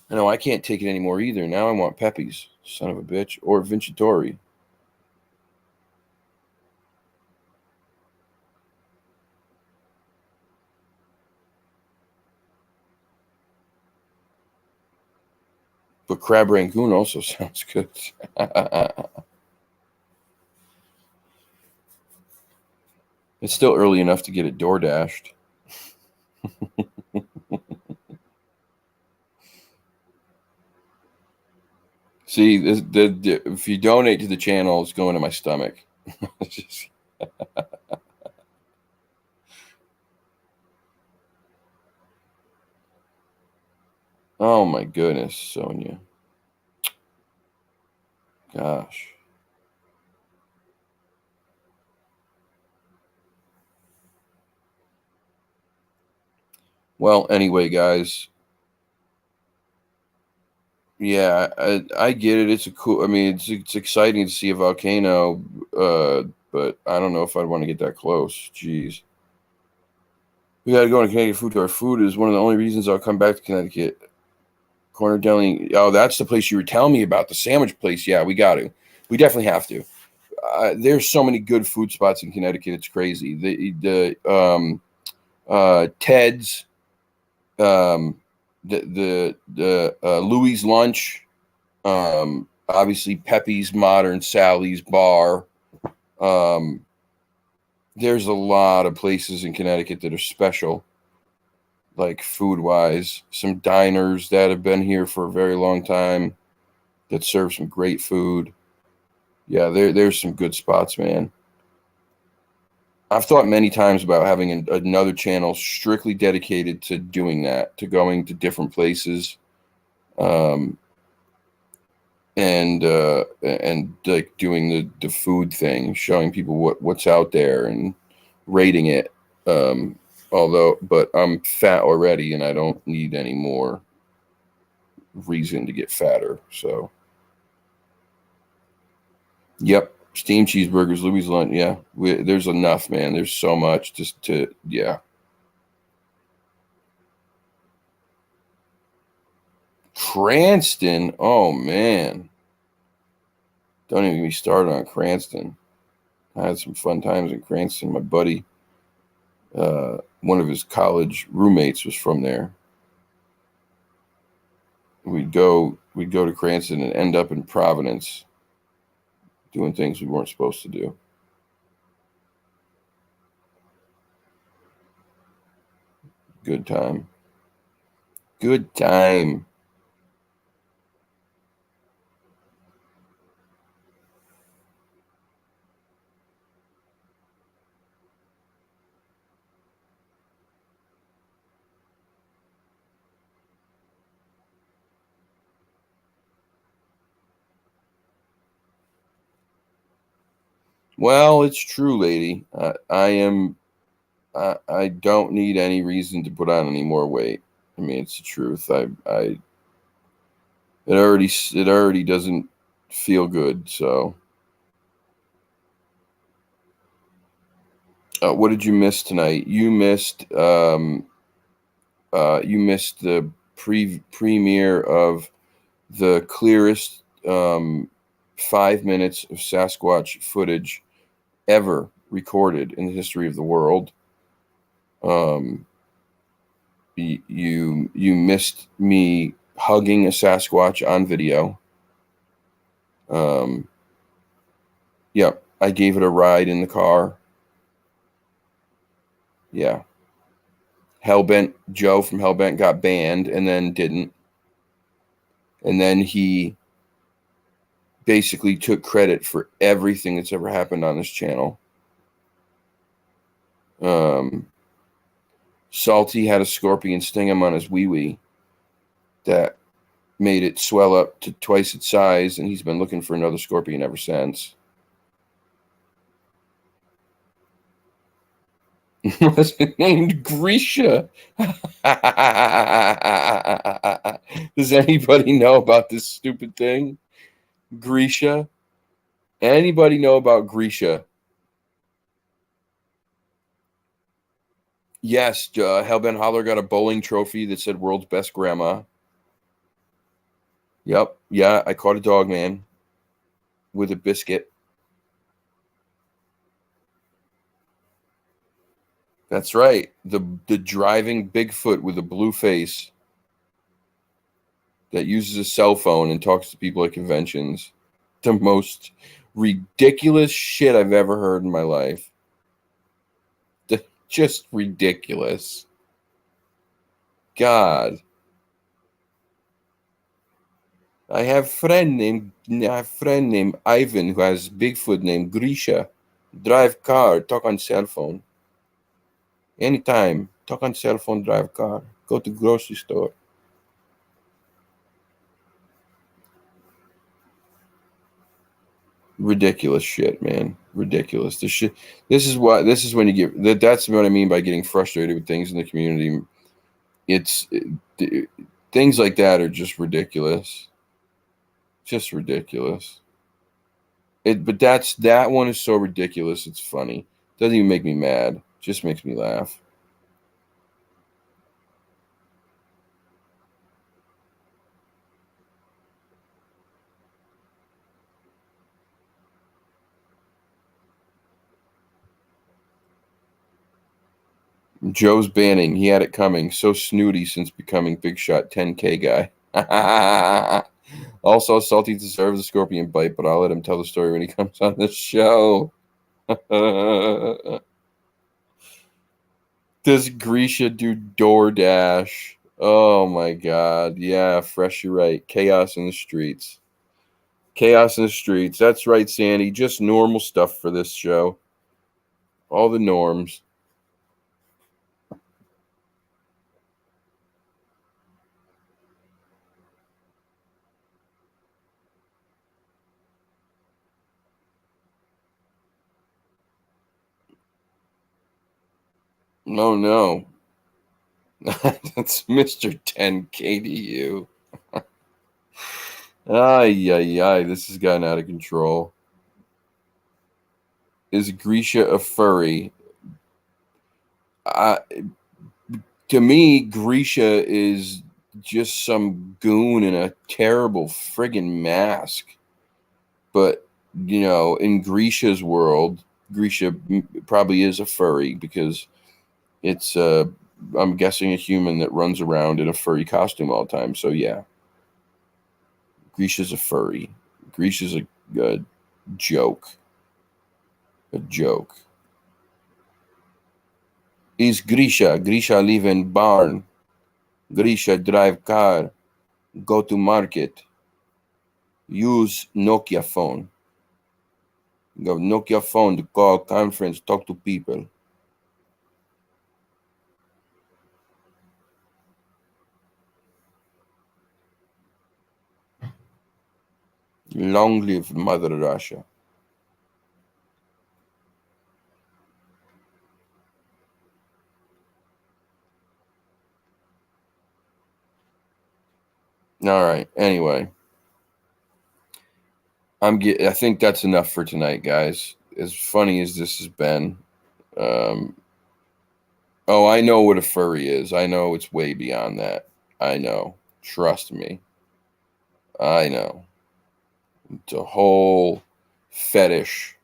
I know I can't take it anymore either. Now I want Pepe's, son of a bitch, or Vincitori. But crab rangoon also sounds good. It's still early enough to get it door dashed. See, if you donate to the channel, it's going to my stomach. Oh my goodness, Sonia. Gosh. Well, anyway, guys. Yeah, I get it. It's a cool. I mean, it's exciting to see a volcano, but I don't know if I'd want to get that close. Jeez. We got to go to Connecticut Food Tour. Food is one of the only reasons I'll come back to Connecticut. Corner Deli. Oh, that's the place you were telling me about, the sandwich place. Yeah, we got to. We definitely have to. There's so many good food spots in Connecticut. It's crazy. Ted's, um, the Louis Lunch, obviously Pepe's Modern, Sally's Bar. There's a lot of places in Connecticut that are special, like food wise. Some diners that have been here for a very long time that serve some great food. Yeah, there's some good spots, man. I've thought many times about having another channel strictly dedicated to doing that, to going to different places, um, and like doing the food thing, showing people what's out there and rating it. But I'm fat already, and I don't need any more reason to get fatter. So, yep, steamed cheeseburgers, Louis Lunch. Yeah, there's enough, man. There's so much just to yeah. Cranston. Oh man, don't even get me started on Cranston. I had some fun times in Cranston. My buddy, one of his college roommates was from there. we'd go to Cranston and end up in Providence doing things we weren't supposed to do. Good time. Good time. Well, it's true, lady. I don't need any reason to put on any more weight. I mean, it's the truth. It already doesn't feel good. So, what did you miss tonight? You missed the premiere of the clearest 5 minutes of Sasquatch footage ever recorded in the history of the world. You missed me hugging a Sasquatch on video. Yep, I gave it a ride in the car. Yeah. Hellbent Joe from Hellbent got banned and then didn't. And then he basically took credit for everything that's ever happened on this channel. Salty had a scorpion sting him on his wee-wee that made it swell up to twice its size, and he's been looking for another scorpion ever since. Was it named Grisha? Does anybody know about this stupid thing? Grisha? Anybody know about Grisha? Yes, Hellbent Holler got a bowling trophy that said world's best grandma. Yep. Yeah, I caught a dog man with a biscuit. That's right. The driving Bigfoot with a blue face that uses a cell phone and talks to people at conventions. The most ridiculous shit I've ever heard in my life. Just ridiculous. God. I have a friend named Ivan who has Bigfoot named Grisha. Drive car, talk on cell phone. Anytime, talk on cell phone, drive car. Go to grocery store. Ridiculous shit, man. Ridiculous. This is when you get that's what I mean by getting frustrated with things in the community. Things like that are just ridiculous. Just ridiculous. But that one is so ridiculous. It's funny. Doesn't even make me mad. Just makes me laugh. Joe's banning. He had it coming. So snooty since becoming Big Shot 10K guy. Also, Salty deserves a scorpion bite, but I'll let him tell the story when he comes on the show. Does Grisha do DoorDash? Oh my God. Yeah, Fresh, you're right. Chaos in the streets. Chaos in the streets. That's right, Sandy. Just normal stuff for this show. All the norms. Oh no. That's Mr. 10K to you. Ay, ay, ay. This has gotten out of control. Is Grisha a furry? To me, Grisha is just some goon in a terrible friggin' mask. But, in Grisha's world, Grisha probably is a furry because it's, I'm guessing, a human that runs around in a furry costume all the time. So, yeah. Grisha's a furry. Grisha's a joke. A joke. Is Grisha? Grisha live in barn. Grisha drive car. Go to market. Use Nokia phone. Go Nokia phone to call conference, talk to people. Long live Mother Russia. All right. Anyway, I think that's enough for tonight, guys. As funny as this has been. Oh, I know what a furry is. I know it's way beyond that. I know. Trust me. I know. It's a whole fetish.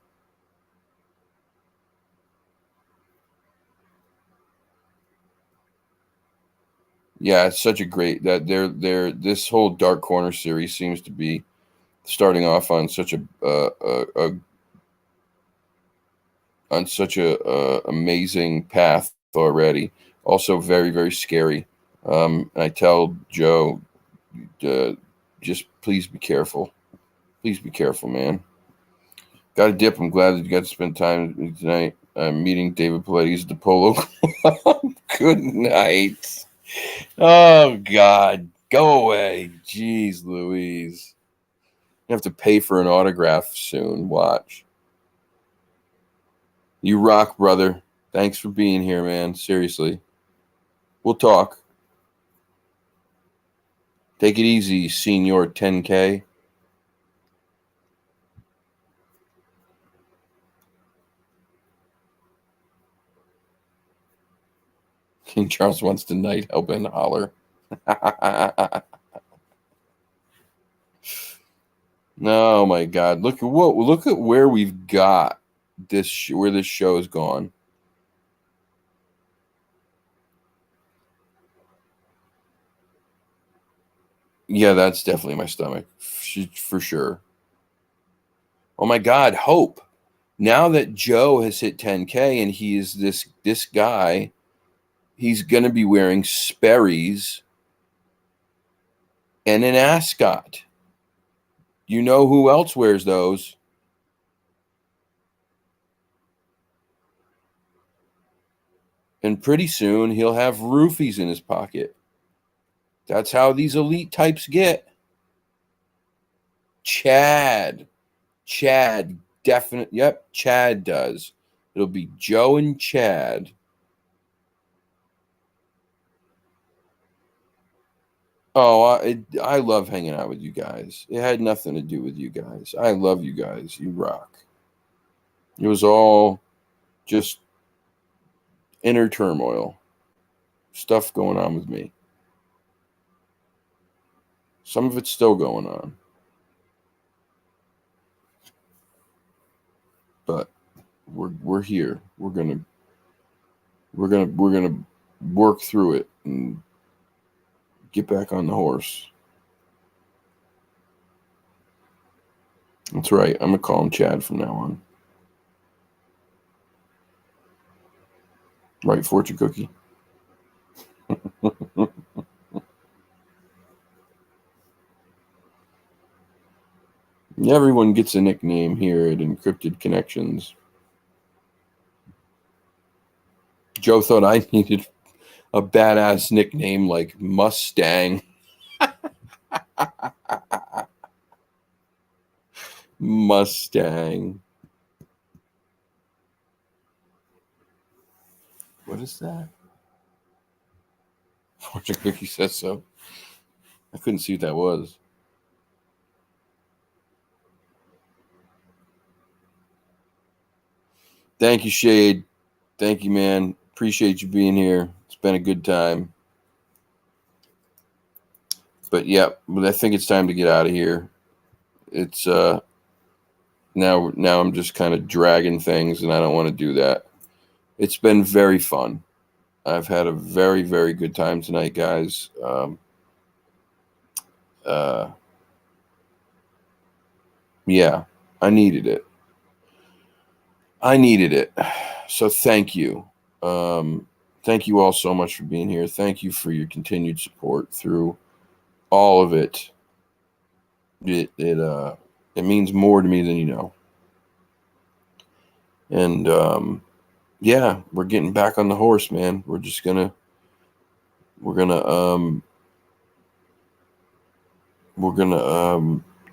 Yeah, it's such a great that they're this whole Dark Corner series seems to be starting off on such a amazing path already. Also very, very scary. I tell Joe, just please be careful. Please be careful, man. Got a dip. I'm glad that you got to spend time with me tonight. I'm meeting David Paulides at the Polo Club. Good night. Oh, God. Go away. Jeez Louise. You have to pay for an autograph soon. Watch. You rock, brother. Thanks for being here, man. Seriously. We'll talk. Take it easy, Senior 10K. King Charles wants to night help and holler. Oh my God! Look at where we've got this. Where this show has gone. Yeah, that's definitely my stomach for sure. Oh my God, Hope. Now that Joe has hit 10K and he is this guy, he's gonna be wearing Sperry's and an ascot. You know who else wears those? And pretty soon he'll have roofies in his pocket. That's how these elite types get. Chad. Definite. Yep, Chad does. It'll be Joe and Chad. Oh, I love hanging out with you guys. It had nothing to do with you guys. I love you guys. You rock. It was all just inner turmoil, stuff going on with me. Some of it's still going on. But we're here. We're gonna work through it and get back on the horse. That's right. I'm gonna call him Chad from now on. Right, fortune cookie. Everyone gets a nickname here at Encrypted Connections. Joe thought I needed a badass nickname like Mustang. Mustang. What is that? Fortune cookie says so. I couldn't see what that was. Thank you, Shade. Thank you, man. Appreciate you being here. It's been a good time. But yeah, I think it's time to get out of here. It's now I'm just kind of dragging things and I don't want to do that. It's been very fun. I've had a very, very good time tonight, guys. Yeah, I needed it. I needed it. So thank you. Thank you all so much for being here. Thank you for your continued support through all of it. It means more to me than you know. And yeah, we're getting back on the horse, man. We're gonna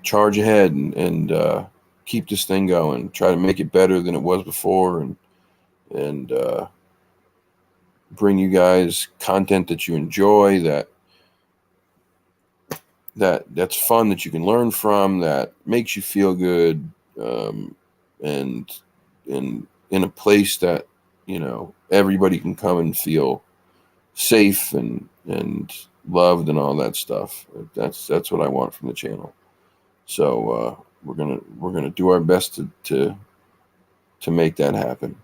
charge ahead and keep this thing going. Try to make it better than it was before, and bring you guys content that you enjoy, that's fun, that you can learn from, that makes you feel good, and in a place that everybody can come and feel safe and loved and all that stuff. That's what I want from the channel. So we're gonna do our best to make that happen.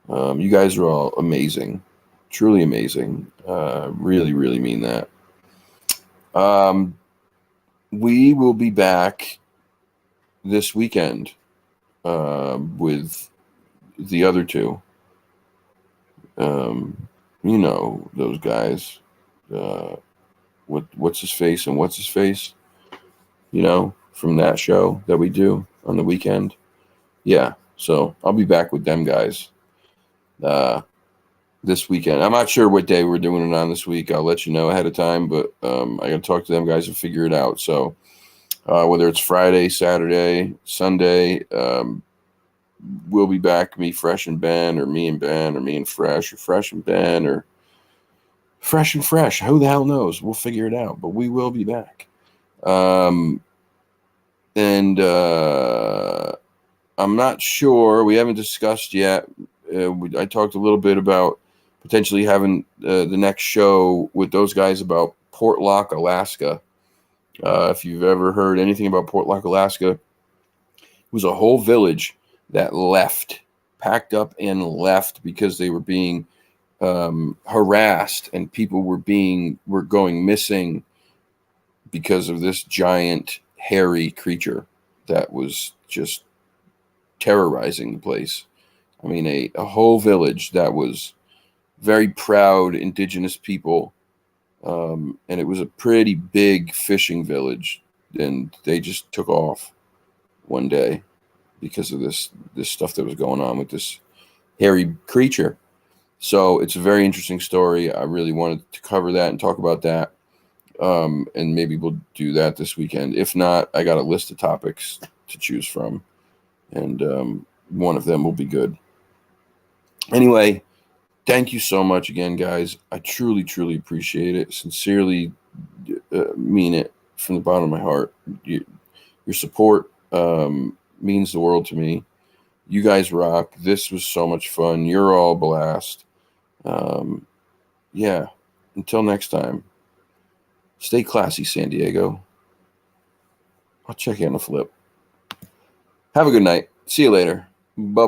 You guys are all amazing, truly amazing. Really, really mean that. We will be back this weekend with the other two. Those guys. What's his face and what's his face? From that show that we do on the weekend. Yeah. So I'll be back with them guys this weekend. I'm not sure what day we're doing it on this week. I'll let you know ahead of time, but I got to talk to them guys and figure it out. So whether it's Friday, Saturday, Sunday, we'll be back, me, Fresh, and Ben, or me and Ben, or me and Fresh, or Fresh and Ben, or Fresh and Fresh. Who the hell knows? We'll figure it out, but we will be back. And I'm not sure. We haven't discussed yet. I talked a little bit about potentially having the next show with those guys about Portlock, Alaska. If you've ever heard anything about Portlock, Alaska, it was a whole village that packed up and left because they were being harassed, and people were going missing because of this giant hairy creature that was just terrorizing the place. I mean, a whole village that was very proud indigenous people, and it was a pretty big fishing village, and they just took off one day because of this stuff that was going on with this hairy creature. So it's a very interesting story. I really wanted to cover that and talk about that. And maybe we'll do that this weekend. If not, I got a list of topics to choose from, and one of them will be good. Anyway, thank you so much again, guys. I truly, truly appreciate it. Sincerely mean it from the bottom of my heart. Your support means the world to me. You guys rock. This was so much fun. You're all a blast. Yeah. Until next time. Stay classy, San Diego. I'll check you on the flip. Have a good night. See you later. Bye.